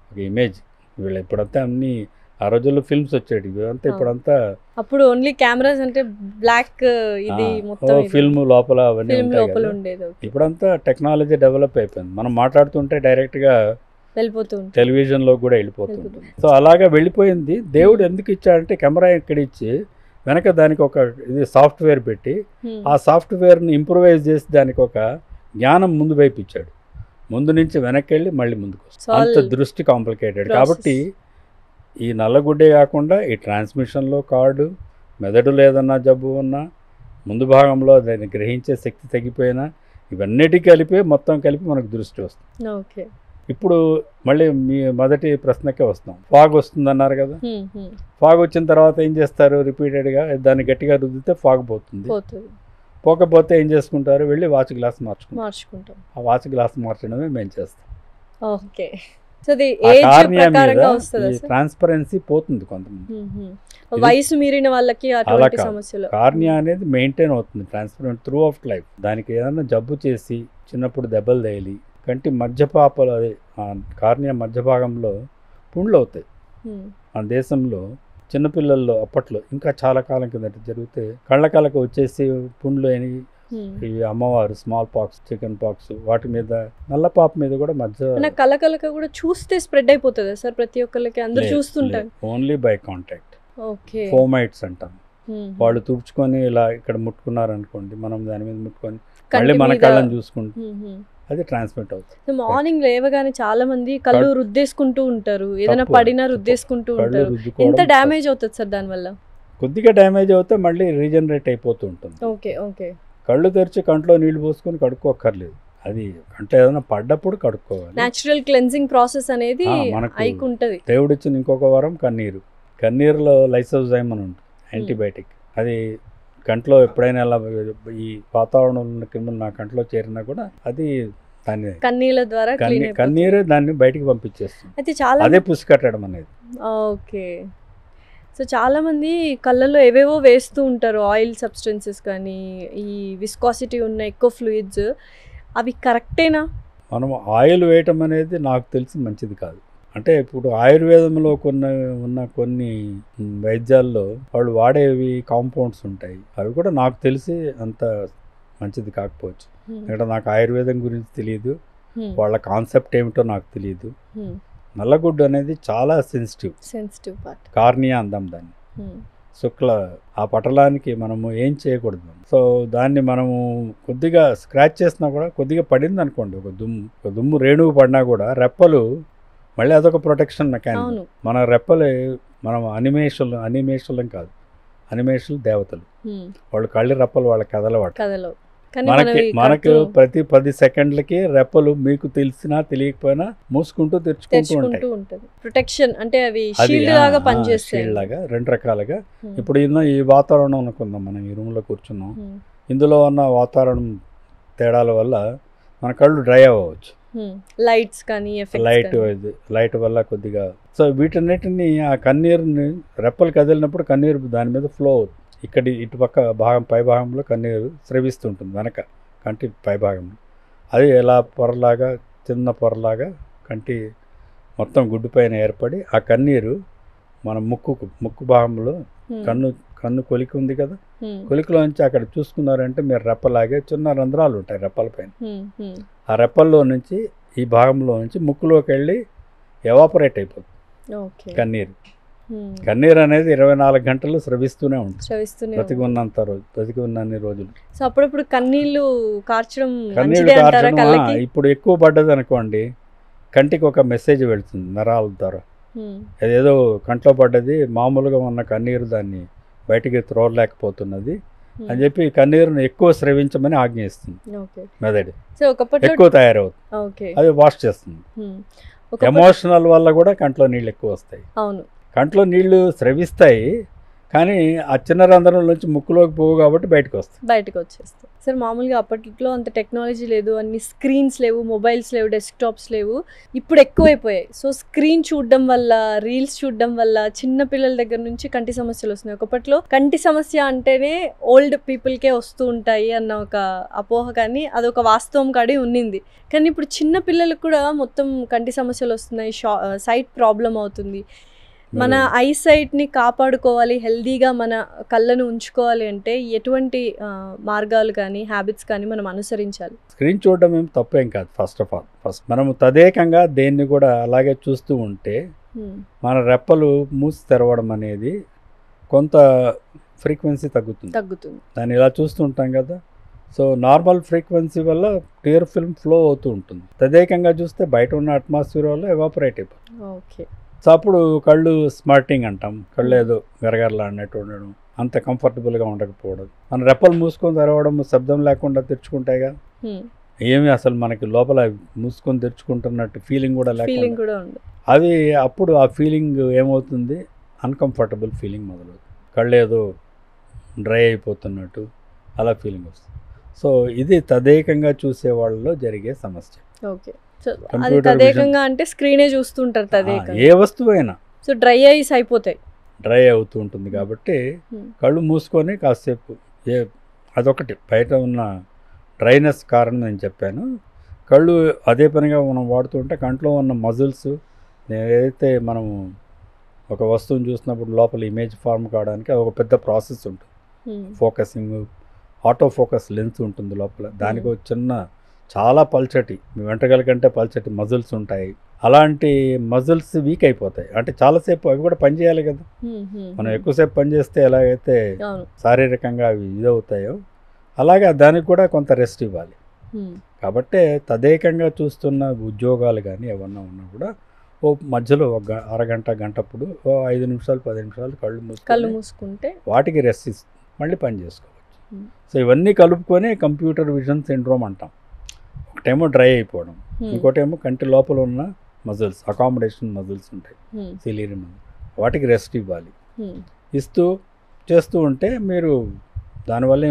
ఒక ఇమేజ్. వీళ్ళు ఇప్పుడంతా అన్ని, ఆ రోజుల్లో ఫిల్మ్స్ వచ్చేటి, ఇవంతా ఇప్పుడంతా అప్పుడు ఓన్లీ కెమెరాస్ అంటే బ్లాక్, ఇది మొత్తం ఫిల్మ్ లోపల అవన్నీ ఉండేది. ఇప్పుడంతా టెక్నాలజీ డెవలప్ అయిపోయింది, మనం మాట్లాడుతుంటే డైరెక్ట్గా టెలివిజన్లో కూడా వెళ్ళిపోతుంది. సో అలాగా వెళ్ళిపోయింది. దేవుడు ఎందుకు ఇచ్చాడంటే కెమెరా ఇక్కడ ఇచ్చి వెనక దానికి ఒక ఇది సాఫ్ట్వేర్ పెట్టి ఆ సాఫ్ట్వేర్ని ఇంప్రూవైజ్ చేసి దానికి ఒక జ్ఞానం ముందు వైపు ఇచ్చాడు. ముందు నుంచి వెనక్కి వెళ్ళి మళ్ళీ ముందుకు వస్తుంది. అంత దృష్టి కాంప్లికేటెడ్. కాబట్టి ఈ నల్లగుడ్డే కాకుండా ఈ ట్రాన్స్మిషన్లో కార్డు, మెదడులో ఏదన్నా జబ్బు ఉన్నా, ముందు భాగంలో దాన్ని గ్రహించే శక్తి తగ్గిపోయినా, ఇవన్నిటికీ కలిపి మొత్తం కలిపి మనకు దృష్టి వస్తుంది. ఓకే. ఇప్పుడు మళ్ళీ మీ మొదటి ప్రశ్నకే వస్తాం. ఫాగ్ వస్తుందన్నారు కదా, ఫాగ్ వచ్చిన తర్వాత ఏం చేస్తారు? రిపీటెడ్గా దాన్ని గట్టిగా రుద్దితే ఫాగ్ పోతుంది. పోకపోతే ఏం చేసుకుంటారు? వెళ్ళి వాచ్ గ్లాస్ మార్చుకుంటాం. ఆ వాచ్ గ్లాస్ మార్చడమే మేము చేస్తాం. ఓకే. ట్రాన్స్పరెన్సీ పోతుంది కొంతమంది. వయసు మీరిన వాళ్ళకి అటువంటి సమస్యలు. కార్నియా అనేది మెయింటైన్ అవుతుంది ట్రాన్స్పరెంట్ త్రూ ఆఫ్ లైఫ్. దానికి ఏదైనా జబ్బు చేసి చిన్నప్పుడు దెబ్బలు తగిలి కంటి మధ్యపాపలు, అదే కార్నియా మధ్య భాగంలో పుండ్లు అవుతాయి. మన దేశంలో చిన్నపిల్లల్లో అప్పట్లో ఇంకా చాలా కాలం కిందట జరిగితే కళ్ళకళ్ళకు వచ్చేసి పుండ్లు అని ఇవి అమ్మవారు స్మాల్ పాక్స్, చికెన్ పాక్స్, వాటి మీద నల్లపాప మీద కూడా మధ్య కళ్ళకళ్ళక కూడా చూస్తే స్ప్రెడ్ అయిపోతుంది సార్ ప్రతి ఒక్కరికి, అందరూ చూస్తుంటారు. Only by contact. ఫోమైట్స్ అంటాం. వాళ్ళు తుడుచుకొని ఇలా ఇక్కడ ముట్టుకున్నారనుకోండి, మనం దాని మీద ముట్టుకొని మళ్ళీ మన కళ్ళని చూసుకుంటాం, అది ట్రాన్స్మిట్ అవుతుంది. మార్నింగ్ లేవగానే చాలా మంది కళ్ళు రుద్దేసుకుంటూ ఉంటారు, ఏదైనా పడినా రుద్దేసుకుంటూ ఉంటారు. ఎంత డ్యామేజ్ అవుతుంది సార్ దానివల్ల? కొద్దిగా డ్యామేజ్ అవుతే మళ్ళీ రీజనరేట్ అయిపోతూ ఉంటుంది. Okay okay. కళ్ళు తెరిచి కంట్లో నీళ్లు పోసుకొని కడుక్కోక్కర్లేదు, అది కంట్లో ఏదైనా పడ్డప్పుడు కడుక్కోవాలి. న్యాచురల్ క్లెన్జింగ్ ప్రాసెస్ అనేది మనకు ఉంటుంది. దేవుడిచ్చిన ఇంకొక వరం కన్నీరు. కన్నీరులో లైసోజైమ్ అని ఉంటుంది, యాంటీబయాటిక్. అది కంట్లో ఎప్పుడైనా అలా ఈ వాతావరణంలో క్రిములు నా కంట్లో చేరినా కూడా అది దాన్ని కన్నీళ్ళ ద్వారా కన్నీరే దాన్ని బయటికి పంపించేస్తుంది. అయితే చాలా అదే పుసి కట్టడం అనేది. ఓకే. సో చాలామంది కళ్ళల్లో ఏవేవో వేస్తూ ఉంటారు, ఆయిల్ సబ్స్టెన్సెస్ కానీ ఈ విస్కాసిటీ ఉన్న ఎక్కువ ఫ్లూయిడ్స్, అవి కరెక్టేనా? మనం ఆయిల్ వేయటం అనేది నాకు తెలిసి మంచిది కాదు. అంటే ఇప్పుడు ఆయుర్వేదంలో కొన్ని వైద్యాల్లో వాళ్ళు వాడేవి కాంపౌండ్స్ ఉంటాయి, అవి కూడా నాకు తెలిసి అంత మంచిది కాకపోవచ్చు. ఇక్కడ నాకు ఆయుర్వేదం గురించి తెలియదు, వాళ్ళ కాన్సెప్ట్ ఏమిటో నాకు తెలియదు. నల్లగుడ్డు అనేది చాలా సెన్సిటివ్ పార్ట్, కార్నియా అందాం దాన్ని. శుక్ల ఆ పటలానికి మనము ఏం చేయకూడదు. సో దాన్ని మనము కొద్దిగా స్క్రాచ్ చేసినా కూడా, కొద్దిగా పడింది అనుకోండి, ఒక దుమ్ము రేణువు పడినా కూడా రెప్పలు మళ్ళీ అదొక ప్రొటెక్షన్ మెకానిజం. మన రెప్పలే మనం అనిమేషులం కాదు, అనిమేషులు దేవతలు. వాళ్ళు కళ్ళి రెప్పలు వాళ్ళ కదలవాటు. మనకు ప్రతి 10 సెకండ్లకి రెప్పలు మీకు తెలిసినా తెలియకపోయినా మూసుకుంటూ తెరుచుకుంటూ ఉంటాయి. ప్రొటెక్షన్ అంటే అవి షీల్డ్ లాగా పనిచేస్తాయి. షీల్డ్ లాగా 2 రకాలుగా. ఇప్పుడు ఈ వాతావరణం అనుకుందాం, మనం ఈ రూమ్లో కూర్చున్నాం, ఇందులో ఉన్న వాతావరణం తేడాల వల్ల మన కళ్ళు డ్రై అవ్వచ్చు. లైట్స్ కానీ లైట్ వల్ల కొద్దిగా. సో వీటన్నిటిని ఆ కన్నీరుని రెప్పలు కదిలినప్పుడు కన్నీరు దాని మీద ఫ్లో అవుతుంది. ఇటుపక్క పై భాగంలో కన్నీరు స్రవిస్తుంటుంది, వెనక కంటి పై భాగంలో. అది ఎలా చిన్న పొరలాగా కంటి మొత్తం గుడ్డు పైన ఏర్పడి ఆ కన్నీరు మన ముక్కు భాగంలో కన్ను కొలికి ఉంది కదా, కొలికలోంచి అక్కడ చూసుకున్నారంటే మీరు రెప్పలాగే చిన్న రంధ్రాలు ఉంటాయి రెప్పల పైన. ఆ రెప్పల్లో నుంచి ఈ భాగంలో నుంచి ముక్కులోకి వెళ్ళి ఎవాపరేట్ అయిపోతుంది కన్నీరు. కన్నీరు అనేది 24 గంటలు స్రవిస్తూనే ఉంటుంది, బ్రతికి ఉన్నన్ని రోజులు. సో అప్పుడప్పుడు కన్నీళ్లు కార్చడం, ఇప్పుడు ఎక్కువ పడ్డది అనుకోండి, కంటికి ఒక మెసేజ్ వెళుతుంది నరాల ద్వారా, అదేదో కంట్లో పడ్డది, మామూలుగా ఉన్న కన్నీరు దాన్ని బయటికి త్రోరలేకపోతున్నది అని చెప్పి కన్నీరును ఎక్కువ స్రవించమని ఆజ్ఞయిస్తుంది మెదడు. ఎక్కువ తయారవుతుంది, అది వాష్ చేస్తుంది. ఎమోషనల్ వల్ల కూడా కంట్లో నీళ్ళు ఎక్కువ వస్తాయి. కంట్లో నీళ్లు స్రవిస్తాయి కానీ ఆ చిన్న రంధ్రం నుంచి ముక్కులోకి పోవు కాబట్టి బయటకు వచ్చేస్తాయి. సార్ మామూలుగా అప్పట్లో అంత టెక్నాలజీ లేదు, అన్ని స్క్రీన్స్ లేవు, మొబైల్స్ లేవు, డెస్క్టాప్స్ లేవు, ఇప్పుడు ఎక్కువైపోయాయి. సో స్క్రీన్ చూడడం వల్ల, రీల్స్ చూడడం వల్ల చిన్న పిల్లల దగ్గర నుంచి కంటి సమస్యలు వస్తున్నాయి. ఒకప్పట్లో కంటి సమస్య అంటేనే ఓల్డ్ పీపుల్కే వస్తూ ఉంటాయి అన్న ఒక అపోహ, కానీ అదొక వాస్తవం కాడి ఉన్నింది. కానీ ఇప్పుడు చిన్న పిల్లలకు కూడా మొత్తం కంటి సమస్యలు వస్తున్నాయి, సైట్ ప్రాబ్లం అవుతుంది. మన ఐసైట్ని కాపాడుకోవాలి, హెల్దీగా మన కళ్ళను ఉంచుకోవాలి అంటే ఎటువంటి మార్గాలు కానీ హ్యాబిట్స్ కానీ మనం అనుసరించాలి? స్క్రీన్ చూడడం ఏం తప్పేం కాదు. ఫస్ట్ మనము తదేకంగా దేన్ని కూడా అలాగే చూస్తూ ఉంటే మన రెప్పలు మూసి తెరవడం అనేది కొంత ఫ్రీక్వెన్సీ తగ్గుతుంది. తగ్గుతుంది. దాన్ని ఇలా చూస్తుంటాం కదా. సో నార్మల్ ఫ్రీక్వెన్సీ వల్ల క్లియర్ ఫిల్మ్ ఫ్లో అవుతూ ఉంటుంది. తదేకంగా చూస్తే బయట ఉన్న అట్మాస్ఫియర్ వల్ల ఎవాపరేట్ అయిపోతుంది. ఓకే. సో అప్పుడు కళ్ళు స్మార్టింగ్ అంటాం. కళ్ళు ఏదో గరగరలాడినట్టు ఉండడం, అంత కంఫర్టబుల్గా ఉండకపోవడం, మన రెప్పలు మూసుకొని తెరవడం, శబ్దం లేకుండా తెరుచుకుంటాయి కదా, ఏమి అసలు మనకి లోపల మూసుకొని తెరుచుకుంటున్నట్టు ఫీలింగ్ కూడా లేకుండా అది అప్పుడు ఆ ఫీలింగ్ ఏమవుతుంది, అన్కంఫర్టబుల్ ఫీలింగ్ మొదలవుతుంది. కళ్ళు ఏదో డ్రై అయిపోతున్నట్టు అలా ఫీలింగ్ వస్తుంది. సో ఇది తదేకంగా చూసే వాళ్ళలో జరిగే సమస్య. ఓకే. సో అది తదేకంగా అంటే స్క్రీనే చూస్తుంటారు తదేకంగా, ఏ వస్తువైనా. సో డ్రై ఐస్ అయిపోతాయి, డ్రై అవుతూ ఉంటుంది. కాబట్టి కళ్ళు మూసుకొని కాసేపు అదొకటి బయట ఉన్న డ్రైనెస్ కారణం నేను చెప్పాను. కళ్ళు అదే పనిగా మనం వాడుతుంటే కంట్లో ఉన్న మజిల్స్ ఏదైతే మనము ఒక వస్తువుని చూసినప్పుడు లోపల ఇమేజ్ ఫార్మ్ కావడానికి ఒక పెద్ద ప్రాసెస్ ఉంటుంది. ఫోకసింగ్, ఆటో ఫోకస్ లెన్స్ ఉంటుంది లోపల. దానికి ఒక చిన్న చాలా పల్చటి వెంట్రుకల కంటే పల్చటి మజిల్స్ ఉంటాయి. అలాంటి మజిల్స్ వీక్ అయిపోతాయి. అంటే చాలాసేపు అవి కూడా పనిచేయాలి కదా. మనం ఎక్కువసేపు పనిచేస్తే ఎలాగైతే శారీరకంగా అవి ఇదవుతాయో అలాగే దానికి కూడా కొంత రెస్ట్ ఇవ్వాలి. కాబట్టి తదేకంగా చూస్తున్న ఉద్యోగాలు కానీ ఏమన్నా ఉన్నా కూడా ఓ మధ్యలో ఒక అరగంట గంటప్పుడు ఓ 5 నిమిషాలు 10 నిమిషాలు కళ్ళు మూసుకుంటే వాటికి రెస్ట్ ఇస్తుంది, మళ్ళీ పని చేసుకోవచ్చు. సో ఇవన్నీ కలుపుకొని కంప్యూటర్ విజన్ సిండ్రోమ్ అంటాం. ఒకటేమో డ్రై అయిపోవడం, ఇంకోటేమో కంటి లోపల ఉన్న మజిల్స్, అకామిడేషన్ మజిల్స్ ఉంటాయి, సిలియరీ మజిల్స్, వాటికి రెస్ట్ ఇవ్వాలి. ఇస్తూ చేస్తూ ఉంటే మీరు దానివల్ల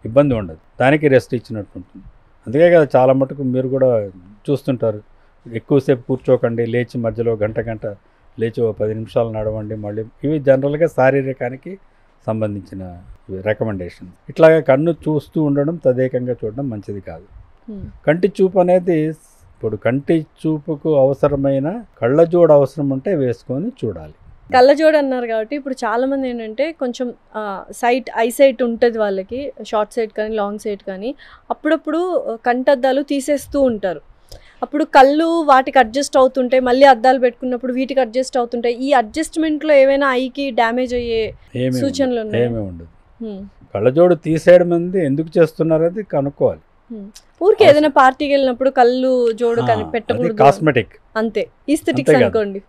ఇబ్బంది ఉండదు, దానికి రెస్ట్ ఇచ్చినట్టు ఉంటుంది. అందుకే కదా చాలా మటుకు మీరు కూడా చూస్తుంటారు, ఎక్కువసేపు కూర్చోకండి, లేచి మధ్యలో గంట లేచి 10 నిమిషాలు నడవండి మళ్ళీ. ఇవి జనరల్గా శారీరకానికి సంబంధించిన రికమెండేషన్. ఇట్లాగా కన్ను చూస్తూ ఉండడం, తదేకంగా చూడడం మంచిది కాదు. కంటి చూపు అనేది ఇప్పుడు కంటి చూపుకు అవసరమైన కళ్ళజోడు అవసరం ఉంటే వేసుకొని చూడాలి. కళ్ళజోడు అన్నారు కాబట్టి ఇప్పుడు చాలామంది ఏంటంటే కొంచెం ఐసైట్ ఉంటుంది వాళ్ళకి, షార్ట్ సైట్ కానీ లాంగ్ సైట్ కానీ, అప్పుడప్పుడు కంటద్దాలు తీసేస్తూ ఉంటారు. అప్పుడు కళ్ళు వాటికి అడ్జస్ట్ అవుతుంటాయి, మళ్ళీ అద్దాలు పెట్టుకున్నప్పుడు వీటికి అడ్జస్ట్ అవుతుంటాయి. ఈ అడ్జస్ట్మెంట్లో ఏమైనా ఐకి డ్యామేజ్ అయ్యే సూచనలు ఉన్నాయి? ఏమీ ఉండదు. కళ్ళజోడు తీసేయడం అనేది ఎందుకు చేస్తున్నారు అది కనుక్కోవాలి. ఊరికి ఏదైనా పార్టీకి వెళ్ళినప్పుడు కళ్ళు జోడు పెట్టకూడదు, కాస్మెటిక్ అంతే, ఈస్థెటిక్స్ అనుకోండి,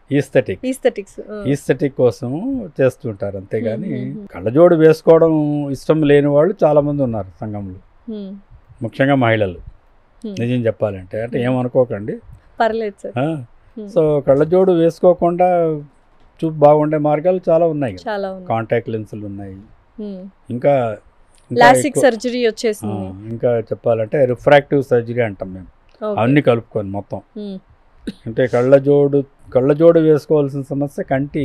ఈస్థెటిక్ కోసం చేస్తుంటారు అంతేగాని కళ్ళజోడు వేసుకోవడం ఇష్టం లేని వాళ్ళు చాలా మంది ఉన్నారు సంఘంలో, ముఖ్యంగా మహిళలు. నిజం చెప్పాలంటే అంటే ఏమనుకోకండి, పర్లేదు సార్. సో కళ్ళజోడు వేసుకోకుండా చూపు బాగుండే మార్గాలు చాలా ఉన్నాయి. కాంటాక్ట్ లెన్సులు ఉన్నాయి, ఇంకా లాసిక్ సర్జరీ వచ్చేసింది. ఇంకా చెప్పాలంటే రిఫ్రాక్టివ్ సర్జరీ అంటాం మేము, అన్ని కలుపుకొని మొత్తం. అంటే కళ్ళజోడు వేసుకోవాల్సిన సమస్య కంటి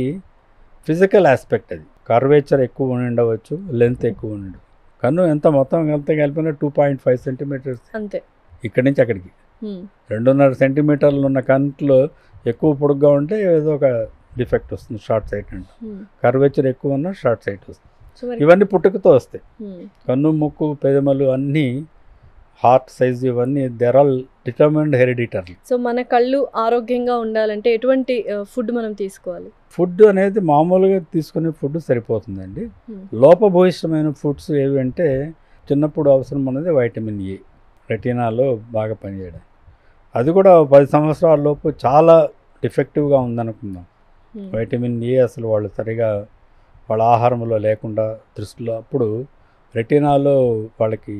ఫిజికల్ ఆస్పెక్ట్. అది కర్వేచర్ ఎక్కువ ఉండవచ్చు, లెంత్ ఎక్కువ ఉండదు. కన్ను ఎంత మొత్తం అంతా కలిపిన 2.5 సెంటీమీటర్స్ అంతే, ఇక్కడి నుంచి అక్కడికి 2.5 సెంటీమీటర్లు ఉన్న కంట్లో ఎక్కువ పొడుగ్గా ఉంటే ఏదో ఒక డిఫెక్ట్ వస్తుంది, షార్ట్ సైట్ అంటే. కర్వేచర్ ఎక్కువ ఉన్న షార్ట్ సైట్ వస్తుంది. ఇవన్నీ పుట్టుకతో వస్తాయి. కన్ను, ముక్కు, పెదమలు అన్నీ, హార్ట్ సైజ్, ఇవన్నీ there all determined hereditary. So మన కళ్ళు ఆరోగ్యంగా ఉండాలంటే ఎటువంటి ఫుడ్ మనం తీసుకోవాలి? ఫుడ్ అనేది మామూలుగా తీసుకునే ఫుడ్ సరిపోతుందండి. లోపభూయిష్టమైన ఫుడ్స్ ఏవి అంటే చిన్నప్పుడు అవసరం ఉన్నది వైటమిన్ ఏ, రెటీనాలో బాగా పనిచేయడం. అది కూడా 10 సంవత్సరాల లోపు చాలా డిఫెక్టివ్గా ఉందనుకుందాం. వైటమిన్ ఏ అసలు వాళ్ళు సరిగా వాళ్ళ ఆహారంలో లేకుండా దృష్టిలో, అప్పుడు రెటీనాలో వాళ్ళకి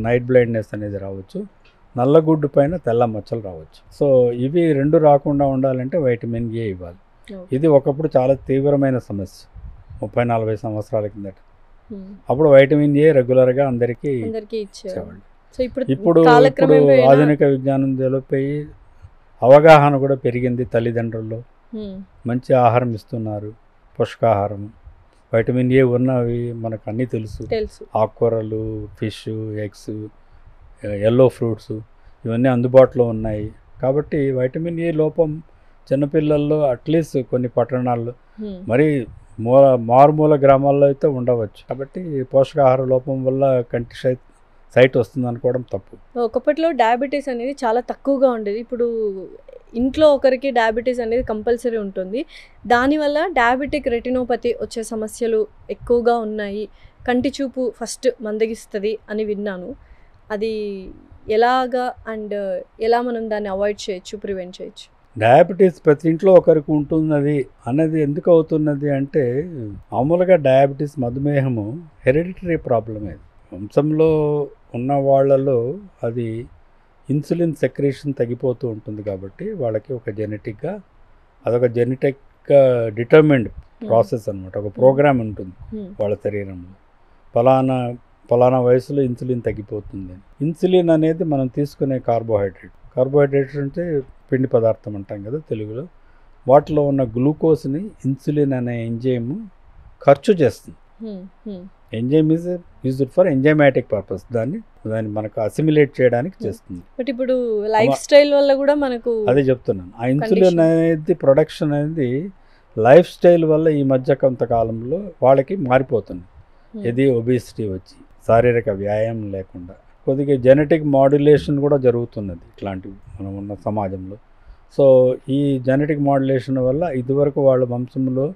నైట్ బ్లైండ్నెస్ అనేది రావచ్చు, నల్లగుడ్డు పైన తెల్ల మచ్చలు రావచ్చు. సో ఇవి 2 రాకుండా ఉండాలంటే వైటమిన్ ఏ ఇవ్వాలి. ఇది ఒకప్పుడు చాలా తీవ్రమైన సమస్య 30-40 సంవత్సరాల కిందట. అప్పుడు వైటమిన్ ఏ రెగ్యులర్గా అందరికీ ఇచ్చేవాళ్ళు. ఇప్పుడు ఆధునిక విజ్ఞానం డెవలప్ అయ్యి అవగాహన కూడా పెరిగింది తల్లిదండ్రుల్లో. మంచి ఆహారం ఇస్తున్నారు, పోషకాహారం, వైటమిన్ ఏ ఉన్నవి మనకు అన్నీ తెలుసు. ఆకుకూరలు, ఫిష్, ఎగ్స్, ఎల్లో ఫ్రూట్స్ ఇవన్నీ అందుబాటులో ఉన్నాయి. కాబట్టి వైటమిన్ ఏ లోపం చిన్నపిల్లల్లో అట్లీస్ట్ కొన్ని పట్టణాల్లో, మరి మారుమూల గ్రామాల్లో అయితే ఉండవచ్చు. కాబట్టి పోషకాహార లోపం వల్ల కంటి సైట్ వస్తుంది అనుకోవడం తప్పు. ఒకప్పట్లో డయాబెటీస్ అనేది చాలా తక్కువగా ఉండేది, ఇప్పుడు ఇంట్లో ఒకరికి డయాబెటీస్ అనేది కంపల్సరీ ఉంటుంది. దానివల్ల డయాబెటిక్ రెటినోపతి వచ్చే సమస్యలు ఎక్కువగా ఉన్నాయి. కంటి చూపు ఫస్ట్ మందగిస్తుంది అని విన్నాను. అది ఎలాగా అండ్ ఎలా మనం దాన్ని అవాయిడ్ చేయొచ్చు, ప్రివెంట్ చేయొచ్చు? డయాబెటీస్ ప్రతి ఇంట్లో ఒకరికి ఉంటున్నది అన్నది ఎందుకు అవుతున్నది అంటే, మామూలుగా డయాబెటీస్ మధుమేహము హెరిడిటరీ ప్రాబ్లమే. వంశంలో ఉన్న వాళ్ళలో అది ఇన్సులిన్ సెక్రేషన్ తగ్గిపోతూ ఉంటుంది కాబట్టి వాళ్ళకి ఒక జెనెటిక్గా అదొక జెనెటిక్గా డిటర్మిన్డ్ ప్రాసెస్ అనమాట. ఒక ప్రోగ్రామ్ ఉంటుంది వాళ్ళ శరీరంలో, ఫలానా వయసులో ఇన్సులిన్ తగ్గిపోతుంది. ఇన్సులిన్ అనేది మనం తీసుకునే కార్బోహైడ్రేట్స్ అంటే పిండి పదార్థం అంటాం కదా తెలుగులో. వాటిలో ఉన్న గ్లూకోజ్ని ఇన్సులిన్ అనే ఎంజైమ్ ఖర్చు చేస్తుంది. Enzyme is used for enzymatic purpose. దాన్ని మనకు అసిమిలేట్ చేయడానికి చేస్తుంది. బట్ ఇప్పుడు లైఫ్ స్టైల్ వల్ల కూడా మనకు అదే చెప్తున్నాను. ఆ ఇన్సులిన్ అనేది ప్రొడక్షన్ అనేది లైఫ్ స్టైల్ వల్ల ఈ మధ్య కొంతకాలంలో వాళ్ళకి మారిపోతుంది. ఇది ఒబేసిటీ వచ్చి శారీరక వ్యాయామం లేకుండా కొద్దిగా జెనెటిక్ మాడ్యులేషన్ కూడా జరుగుతున్నది ఇట్లాంటివి మనం ఉన్న సమాజంలో. సో ఈ జెనెటిక్ మాడ్యులేషన్ వల్ల ఇదివరకు వాళ్ళ వంశంలో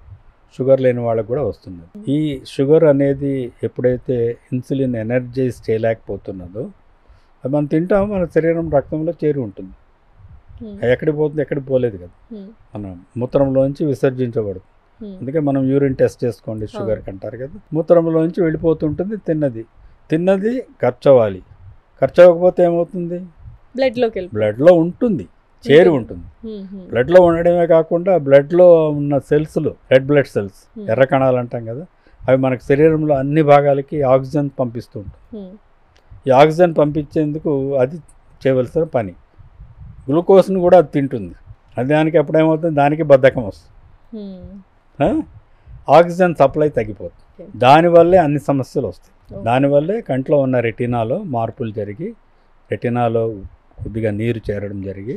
షుగర్ లేని వాళ్ళకు కూడా వస్తున్నది. ఈ షుగర్ అనేది ఎప్పుడైతే ఇన్సులిన్ ఎనర్జైజ్ చేయలేకపోతున్నదో అది మనం తింటాం, మన శరీరం రక్తంలో చేరి ఉంటుంది. ఎక్కడికి పోతుంది, ఎక్కడికి పోలేదు కదా, మన మూత్రంలోంచి విసర్జించబడుతుంది. అందుకే మనం యూరిన్ టెస్ట్ చేసుకోండి షుగర్కి అంటారు కదా, మూత్రంలోంచి వెళ్ళిపోతుంటుంది. తిన్నది ఖర్చు అవ్వాలి. ఖర్చు అవ్వకపోతే ఏమవుతుంది, బ్లడ్లో ఉంటుంది, చేరి ఉంటుంది. బ్లడ్లో ఉండడమే కాకుండా బ్లడ్లో ఉన్న సెల్స్లు, రెడ్ బ్లడ్ సెల్స్, ఎర్ర కణాలు అంటాం కదా, అవి మనకు శరీరంలో అన్ని భాగాలకి ఆక్సిజన్ పంపిస్తూ ఉంటుంది. ఈ ఆక్సిజన్ పంపించేందుకు అది చేయవలసిన పని. గ్లూకోజ్ని కూడా అది తింటుంది. అది దానికి ఎప్పుడేమవుతుంది, దానికి బద్ధకం వస్తుంది, ఆక్సిజన్ సప్లై తగ్గిపోతుంది. దానివల్లే అన్ని సమస్యలు వస్తాయి. దానివల్లే కంట్లో ఉన్న రెటినాలో మార్పులు జరిగి రెటినాలో కొద్దిగా నీరు చేరడం జరిగి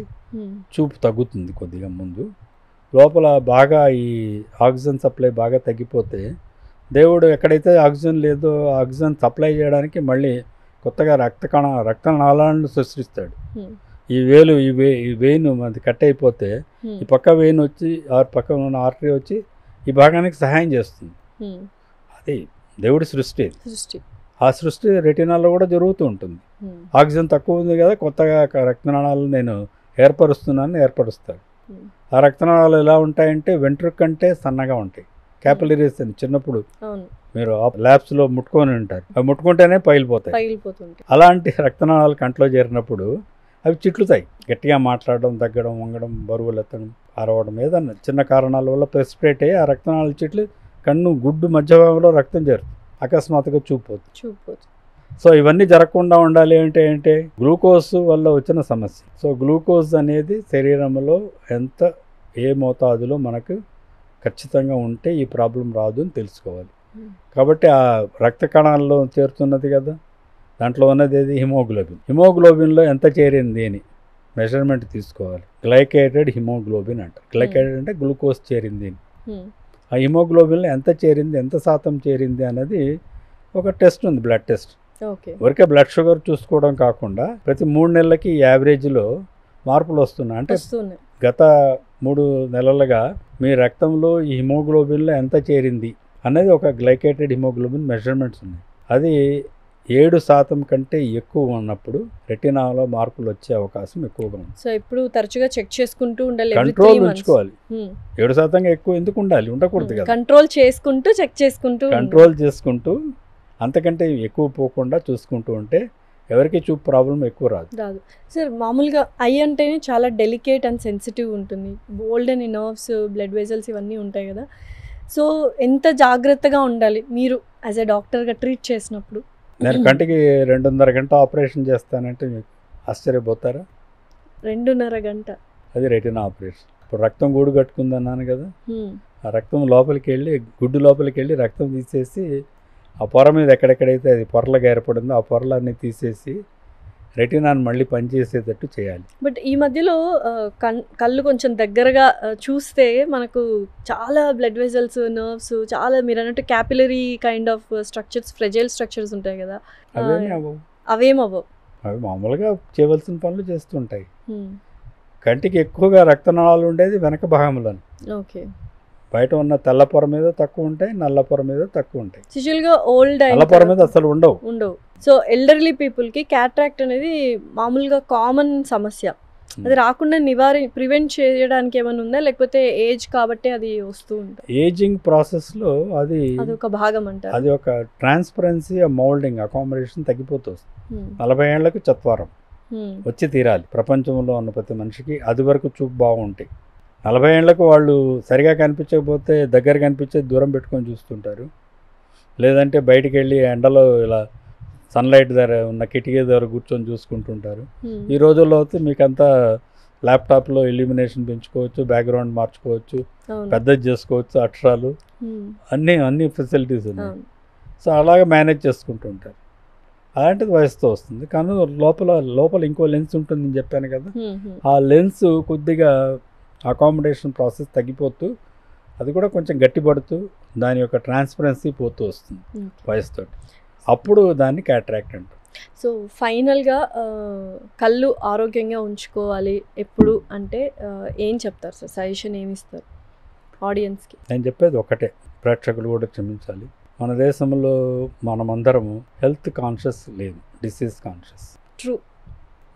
చూపు తగ్గుతుంది కొద్దిగా ముందు. లోపల బాగా ఈ ఆక్సిజన్ సప్లై బాగా తగ్గిపోతే దేవుడు ఎక్కడైతే ఆక్సిజన్ లేదో ఆక్సిజన్ సప్లై చేయడానికి మళ్ళీ కొత్తగా రక్త నాళాలను సృష్టిస్తాడు. ఈ వేలు ఈ వెయిన్ అది కట్ అయిపోతే ఈ పక్క వెయిన్ వచ్చి పక్క ఉన్న ఆర్టరీ వచ్చి ఈ భాగానికి సహాయం చేస్తుంది. అది దేవుడి సృష్టి. ఆ సృష్టి రెటినాలో కూడా జరుగుతూ ఉంటుంది. ఆక్సిజన్ తక్కువ ఉంది కదా, కొత్తగా రక్తనాళాలు నేను ఏర్పరుస్తాడు. ఆ రక్తనాళాలు ఎలా ఉంటాయంటే వెంట్రుక కంటే సన్నగా ఉంటాయి. క్యాపిలరీస్ అని చిన్నప్పుడు మీరు ల్యాబ్స్లో ముట్టుకొని ఉంటారు, అవి ముట్టుకుంటేనే పగిలిపోతాయి. అలాంటి రక్తనాళాలు కంట్లో చేరినప్పుడు అవి చిట్లుతాయి. గట్టిగా మాట్లాడడం, తగ్గడం, వంగడం, బరువులు ఎత్తడం, అరవడం, ఏదన్నా చిన్న కారణాల వల్ల ప్రెసిపిరేట్ అయ్యి ఆ రక్తనాళాల చిట్లు గుడ్డు మధ్య భాగంలో రక్తం చేరుతుంది. అకస్మాత్తుగా చూపుపోతుంది. సో ఇవన్నీ జరగకుండా ఉండాలి అంటే గ్లూకోజ్ వల్ల వచ్చిన సమస్య. సో గ్లూకోజ్ అనేది శరీరంలో ఏ మోతాదులో మనకు ఖచ్చితంగా ఉంటే ఈ ప్రాబ్లం రాదు అని తెలుసుకోవాలి. కాబట్టి ఆ రక్త కణాల్లో చేరుతున్నది కదా, దాంట్లో ఉన్నది ఏది, హిమోగ్లోబిన్లో ఎంత చేరింది అని మెజర్మెంట్ తీసుకోవాలి. గ్లైకేటెడ్ హిమోగ్లోబిన్ అంటారు. గ్లైకేటెడ్ అంటే గ్లూకోజ్ చేరింది అని. ఆ హిమోగ్లోబిన్లో ఎంత చేరింది, ఎంత శాతం చేరింది అన్నది ఒక టెస్ట్ ఉంది, బ్లడ్ టెస్ట్. ఊరికే బ్లడ్ షుగర్ చూసుకోవడం కాకుండా ప్రతి 3 నెలలకి యావరేజ్లో మార్పులు వస్తున్నాయి. అంటే గత 3 నెలలుగా మీ రక్తంలో ఈ హిమోగ్లోబిన్లో ఎంత చేరింది అనేది ఒక గ్లైకేటెడ్ హిమోగ్లోబిన్ మెజర్మెంట్స్ ఉన్నాయి. అది 7% కంటే ఎక్కువ ఉన్నప్పుడు రెటినాలో మార్పులు వచ్చే అవకాశం ఎక్కువగా ఉంది. సో ఇప్పుడు తరచుగా చెక్ చేసుకుంటూ ఉండాలి, కంట్రోల్ ఉంచుకోవాలి. 7% ఎక్కువ ఎందుకు ఉండాలి, ఉండకూడదు కదా. కంట్రోల్ చేసుకుంటూ అంతకంటే ఎక్కువ పోకుండా చూసుకుంటూ ఉంటే ఎవరికి చూపు ప్రాబ్లం ఎక్కువ రాదు. సార్ మామూలుగా ఐ అంటేనే చాలా డెలికేట్ అండ్ సెన్సిటివ్ ఉంటుంది. బోల్డ్ అని నర్వ్స్, బ్లడ్ వెజల్స్ ఇవన్నీ ఉంటాయి కదా. సో ఎంత జాగ్రత్తగా ఉండాలి మీరు యాజ్ ఎ డాక్టర్గా ట్రీట్ చేసినప్పుడు? నేను కంటికి 2.5 గంట ఆపరేషన్ చేస్తానంటే మీకు ఆశ్చర్యపోతారా? 2.5 గంట? అది రెటినా ఆపరేషన్. ఇప్పుడు రక్తం గూడు కట్టుకుందన్నాను కదా, ఆ రక్తం లోపలికి వెళ్ళి గుడ్డు లోపలికి వెళ్ళి రక్తం తీసేసి ఆ పొర మీద ఎక్కడెక్కడైతే అది పొరలుగా ఏర్పడిందో ఆ పొరలన్నీ తీసేసి రెటినాను మళ్ళీ పనిచేసేటట్టు చేయాలి. బట్ ఈ మధ్యలో కళ్ళు కొంచెం దగ్గరగా చూస్తే మనకు చాలా బ్లడ్ వెజల్స్, నర్వ్స్, చాలా మీరు అన్నట్టు capillary kind of structures, fragile structures ఉంటాయి కదా, అవేమవ్వవు. అవి మామూలుగా చేయవలసిన పనులు చేస్తుంటాయి. కంటికి ఎక్కువగా రక్తనాళాలు ఉండేది వెనక భాగంలో. ఓకే. బయట ఉన్న తెల్ల పొర మీద తక్కువ ఉంటాయి, నల్ల పొర మీద తక్కువ ఉంటాయి. యూజువల్గా ఓల్డ్ నల్ల పొర మీద అసలు ఉండవు. సో ఎల్డర్లీ పీపుల్కి క్యాట్రాక్ట్ అనేది మామూలుగా కామన్ సమస్య. అది రాకుండా ప్రివెంట్ చేయడానికి ఏమైనా ఉందా, లేకపోతే ఏజ్ కాబట్టి అది వస్తూ ఉంటుంది? ఏజింగ్ ప్రాసెస్లో అదొక భాగం అంటారు. అది ఒక ట్రాన్స్పరెన్సీ, మౌల్డింగ్, అకామిడేషన్ తగ్గిపోతుంది. 40 ఏళ్లకు చత్వారం వచ్చి తీరాలి ప్రపంచంలో ఉన్న ప్రతి మనిషికి. అది వరకు చూపు బాగుంటాయి. 40 ఏళ్లకు వాళ్ళు సరిగా కనిపించకపోతే దగ్గర కనిపించే దూరం పెట్టుకొని చూస్తుంటారు, లేదంటే బయటికి వెళ్ళి ఎండలో ఇలా సన్లైట్ దగ్గర ఉన్న కిటికీ దగ్గర కూర్చొని చూసుకుంటుంటారు. ఈ రోజుల్లో అయితే మీకంతా ల్యాప్టాప్లో ఇల్యూమినేషన్ పెంచుకోవచ్చు, బ్యాక్గ్రౌండ్ మార్చుకోవచ్చు, పెద్దది చేసుకోవచ్చు, అక్షరాలు అన్ని ఫెసిలిటీస్ ఉన్నాయి. సో అలాగే మేనేజ్ చేసుకుంటుంటారు. అలాంటిది వయసుతో వస్తుంది. కానీ లోపల ఇంకో లెన్స్ ఉంటుందని చెప్పాను కదా, ఆ లెన్స్ కొద్దిగా అకామిడేషన్ ప్రాసెస్ తగ్గిపోతూ అది కూడా కొంచెం గట్టిపడుతూ దాని యొక్క ట్రాన్స్పరెన్సీ పోతూ వస్తుంది వయసుతో. అప్పుడు దాన్ని క్యాట్రాక్ట్ అంటారు. సో ఫైనల్గా కళ్ళు ఆరోగ్యంగా ఉంచుకోవాలి ఎప్పుడు అంటే ఏం చెప్తారు సార్? సజెషన్ ఏమి ఇస్తారు ఆడియన్స్కి? నేను చెప్పేది ఒకటే, ప్రేక్షకులు కూడా క్షమించాలి. మన దేశంలో మనమందరము హెల్త్ కాన్షియస్ లేదు, డిసీజ్ కాన్షియస్. ట్రూ.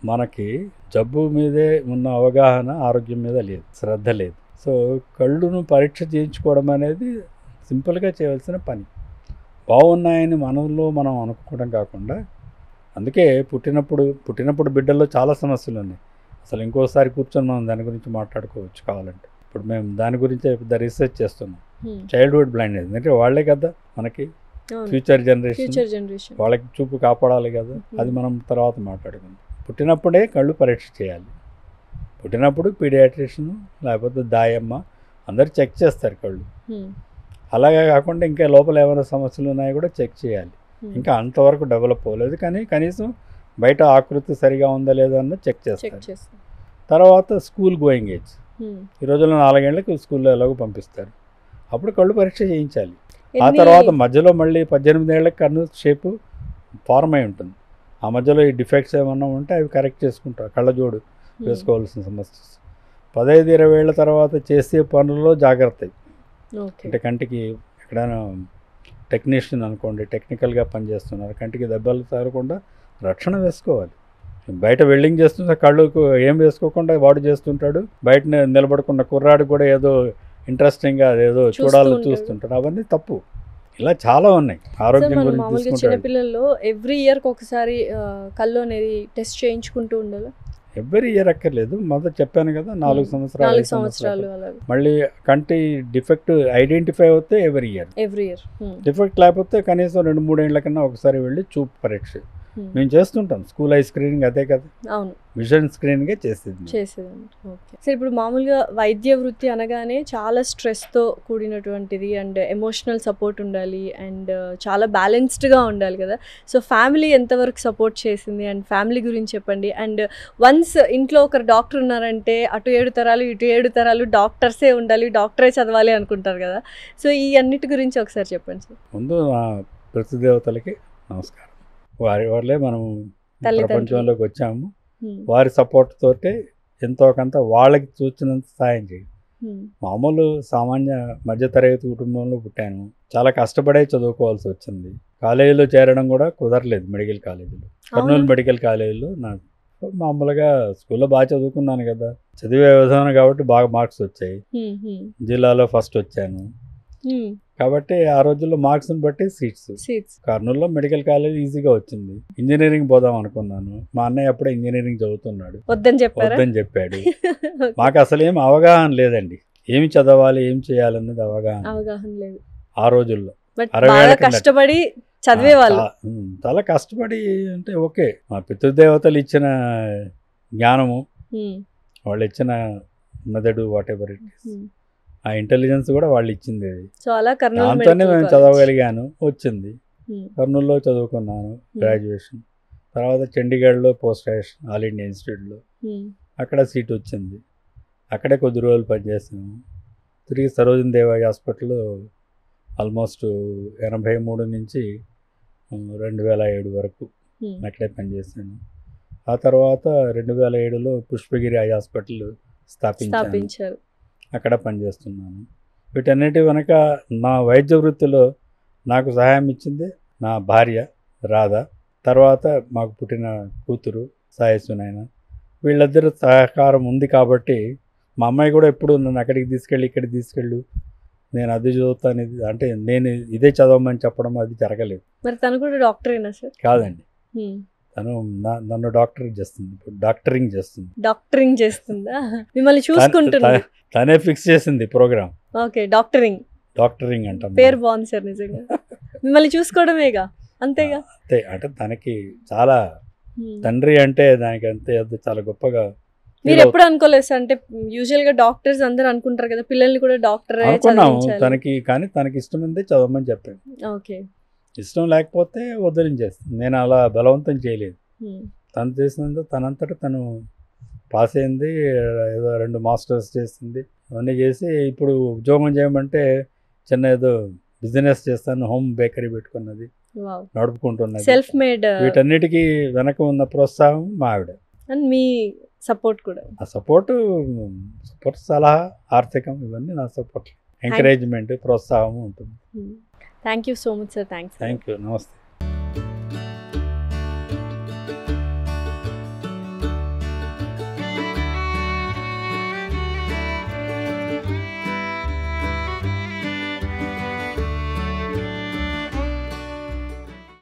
మనకి జబ్బు మీదే ఉన్న అవగాహన, ఆరోగ్యం మీద లేదు, శ్రద్ధ లేదు. సో కళ్ళును పరీక్ష చేయించుకోవడం అనేది సింపుల్గా చేయవలసిన పని. బాగున్నాయని మనలో మనం అనుకోవడం కాకుండా, అందుకే పుట్టినప్పుడు బిడ్డల్లో చాలా సమస్యలు ఉన్నాయి. అసలు ఇంకోసారి కూర్చొని మనం దాని గురించి మాట్లాడుకోవచ్చు కావాలంటే. ఇప్పుడు మేము దాని గురించే పెద్ద రీసెర్చ్ చేస్తున్నాం. చైల్డ్హుడ్ బ్లైండ్నెస్ అంటే వాళ్ళే కదా మనకి ఫ్యూచర్ జనరేషన్, వాళ్ళకి చూపు కాపాడాలి కదా. అది మనం తర్వాత మాట్లాడుకుందాం. పుట్టినప్పుడే కళ్ళు పరీక్ష చేయాలి. పుట్టినప్పుడు పీడియాట్రిషియన్ లేకపోతే దాయమ్మ అందరు చెక్ చేస్తారు కళ్ళు. అలాగే కాకుండా ఇంకా లోపల ఏమైనా సమస్యలు ఉన్నాయో కూడా చెక్ చేయాలి. ఇంకా అంతవరకు డెవలప్ అవ్వలేదు, కానీ కనీసం బయట ఆకృతి సరిగా ఉందా లేదా అన్నది చెక్ చేస్తారు. తర్వాత స్కూల్ గోయింగ్ ఏజ్, ఈ రోజుల్లో 4 ఏళ్ళకి స్కూల్లో ఎలాగో పంపిస్తారు, అప్పుడు కళ్ళు పరీక్ష చేయించాలి. ఆ తర్వాత మధ్యలో మళ్ళీ 18 ఏళ్ళకి కన్ను షేపు ఫార్మ్ అయి ఉంటుంది. ఆ మధ్యలో ఈ డిఫెక్ట్స్ ఏమన్నా ఉంటే అవి కరెక్ట్ చేసుకుంటారు. కళ్ళజోడు వేసుకోవాల్సిన సమస్య. 15-20 ఏళ్ళ తర్వాత చేసే పనుల్లో జాగ్రత్త. అంటే కంటికి ఎక్కడైనా టెక్నీషియన్ అనుకోండి, టెక్నికల్గా పనిచేస్తున్నారు, కంటికి దెబ్బలు తగలకుండా రక్షణ వేసుకోవాలి. బయట వెల్డింగ్ చేస్తుంటే కళ్ళుకు ఏం వేసుకోకుండా వాడు చేస్తుంటాడు. బయట నిలబడుకున్న కుర్రాడు కూడా ఏదో ఇంట్రెస్టింగ్గా అదేదో చూస్తుంటాడు. అవన్నీ తప్పు. ఇలా చాలా ఉన్నాయి. ఆరోగ్యం గురించి చిన్నపిల్లల్లో ఎవ్రీ ఇయర్కి ఒకసారి కళ్ళు అనేది టెస్ట్ చేయించుకుంటూ ఉండాలి. ఎవ్రీ ఇయర్ అక్కర్లేదు, మొదట చెప్పాను కదా 4 సంవత్సరాలు. మళ్ళీ కంటి డిఫెక్ట్ ఐడెంటిఫై అవుతే ఎవ్రీ ఇయర్. డిఫెక్ట్ లేకపోతే కనీసం 2-3 ఏళ్ల కన్నా ఒకసారి వెళ్ళి చూపు పరీక్ష మేము చేస్తుంటాం. స్కూల్ ఐ స్క్రీనింగ్ అదే కదా. అవును, విజన్ స్క్రీనింగే చేసేది. Okay sir. ఇప్పుడు మామూలుగా వైద్య వృత్తి అనగానే చాలా స్ట్రెస్తో కూడినటువంటిది అండ్ ఎమోషనల్ సపోర్ట్ ఉండాలి అండ్ చాలా బ్యాలెన్స్డ్గా ఉండాలి కదా. సో ఫ్యామిలీ ఎంతవరకు సపోర్ట్ చేసింది అండ్ ఫ్యామిలీ గురించి చెప్పండి. అండ్ వన్స్ ఇంట్లో ఒకరు డాక్టర్ ఉన్నారంటే అటు 7 తరాలు ఇటు 7 తరాలు డాక్టర్సే ఉండాలి, డాక్టరే చదవాలి అనుకుంటారు కదా. సో ఈ అన్నిటి గురించి ఒకసారి చెప్పండి సార్. ముందు ప్రతిదేవతలకి నమస్కారం. వారి మనం ప్రపంచంలోకి వచ్చాము. వారి సపోర్ట్ తోటే ఎంతో కొంత వాళ్ళకి చూసినంత సాయం చేయండి. మామూలు సామాన్య మధ్యతరగతి కుటుంబంలో పుట్టాను. చాలా కష్టపడే చదువుకోవాల్సి వచ్చింది. కాలేజీలో చేరడం కూడా కుదరలేదు. మెడికల్ కాలేజీలో, కర్నూలు మెడికల్ కాలేజీలో నాకు మామూలుగా స్కూల్లో బాగా చదువుకున్నాను కదా, చదివే విధానం కాబట్టి బాగా మార్క్స్ వచ్చాయి. జిల్లాలో ఫస్ట్ వచ్చాను కాబట్టి ఆ రోజుల్లో మార్క్స్ని బట్టి సీట్స్. కర్నూలులో మెడికల్ కాలేజ్ ఈజీగా వచ్చింది. ఇంజనీరింగ్ పోదాం అనుకున్నాను. మా అన్నయ్య అప్పుడే ఇంజనీరింగ్ చదువుతున్నాడు, వద్దని చెప్పాడు. మాకు అసలు ఏం అవగాహన లేదండి, ఏమి చదవాలి ఏం చేయాలన్నది అవగాహన లేదు ఆ రోజుల్లో. 60 ఏళ్ళ కష్టపడి చదివేవాళ్ళు, చాలా కష్టపడి. అంటే ఓకే, మా పితృదేవతలు ఇచ్చిన జ్ఞానము, వాళ్ళు ఇచ్చిన మెదడు, వాట్ ఎవర్ ఇట్ ఈస్, ఆ ఇంటెలిజెన్స్ కూడా వాళ్ళు ఇచ్చింది. దాంతోనే మేము చదవగలిగాను, వచ్చింది. కర్నూలులో చదువుకున్నాను గ్రాడ్యుయేషన్. తర్వాత చండీగఢ్లో పోస్ట్ గ్రాడ్యుయేషన్ ఆల్ ఇండియా ఇన్స్టిట్యూట్లో, అక్కడ సీట్ వచ్చింది. అక్కడే కొద్ది రోజులు పనిచేసాము. తిరిగి సరోజిని దేవాయి హాస్పిటల్లో ఆల్మోస్ట్ 83 నుంచి 2007 వరకు అక్కడే పనిచేశాను. ఆ తర్వాత 2007లో పుష్పగిరి ఐ హాస్పిటల్ స్థాపించారు. అక్కడ పనిచేస్తున్నాను. వీటన్నిటి వెనక నా వైద్య వృత్తిలో నాకు సహాయం ఇచ్చింది నా భార్య రాధ, తర్వాత మాకు పుట్టిన కూతురు సాయి సునైన. వీళ్ళిద్దరు సహకారం ఉంది కాబట్టి మా అమ్మాయి కూడా ఎప్పుడు నన్ను అక్కడికి తీసుకెళ్ళి ఇక్కడికి తీసుకెళ్ళు, నేను అది చదువుతాను ఇది అంటే నేను ఇదే చదవమని చెప్పడం అది జరగలేదు. మరి తను కూడా డాక్టరేనా సార్? కాదండి, తను నన్ను డాక్టరింగ్ చేస్తుంది, ఇప్పుడు డాక్టరింగ్ చేస్తుంది. డాక్టరింగ్ చేస్తుందా? మిమ్మల్ని చూసుకుంటుంది. తనే ఫిక్స్ చేసింది ప్రోగ్రామ్. ఓకే, డాక్టరింగ్ అంటాం. పేరు బాగుంది సార్ నిజంగా. మిమ్మల్ని చూసుకోవడమేగా, అంతేగా. అంతే, అంటే తనకి చాలా తండ్రి అంటే దానికి అంతే చాలా గొప్పగా. మీరు ఎప్పుడు అనుకోలేదు సార్? అంటే యూజువల్ గా డాక్టర్స్ అందరూ అనుకుంటారు కదా, పిల్లల్ని కూడా డాక్టర్ అనుకున్నాము తనకి, కానీ తనకి ఇష్టం ఉంది చదవమని చెప్పాను. ఓకే, ఇష్టం లేకపోతే వదిలించేస్తుంది. నేను అలా బలవంతం చేయలేదు. తను చేసినందుకు తనంతటా తను పాస్ అయింది. ఏదో 2 మాస్టర్స్ చేసింది, అవన్నీ చేసి ఇప్పుడు ఉద్యోగం చేయమంటే చిన్న ఏదో బిజినెస్ చేస్తాను, హోమ్ బేకరీ పెట్టుకున్నది, నడుపుకుంటున్నది, సెల్ఫ్ మేడ్. వీటన్నిటికీ వెనక ఉన్న ప్రోత్సాహం మా ఆవిడ. అండ్ మీ సపోర్ట్ కూడా. ఆ సపోర్ట్ సలహా, ఆర్థికం ఇవన్నీ నా సపోర్ట్, ఎంకరేజ్మెంట్, ప్రోత్సాహం ఉంటుంది. Thank you so much sir. Thank you. నమస్తే.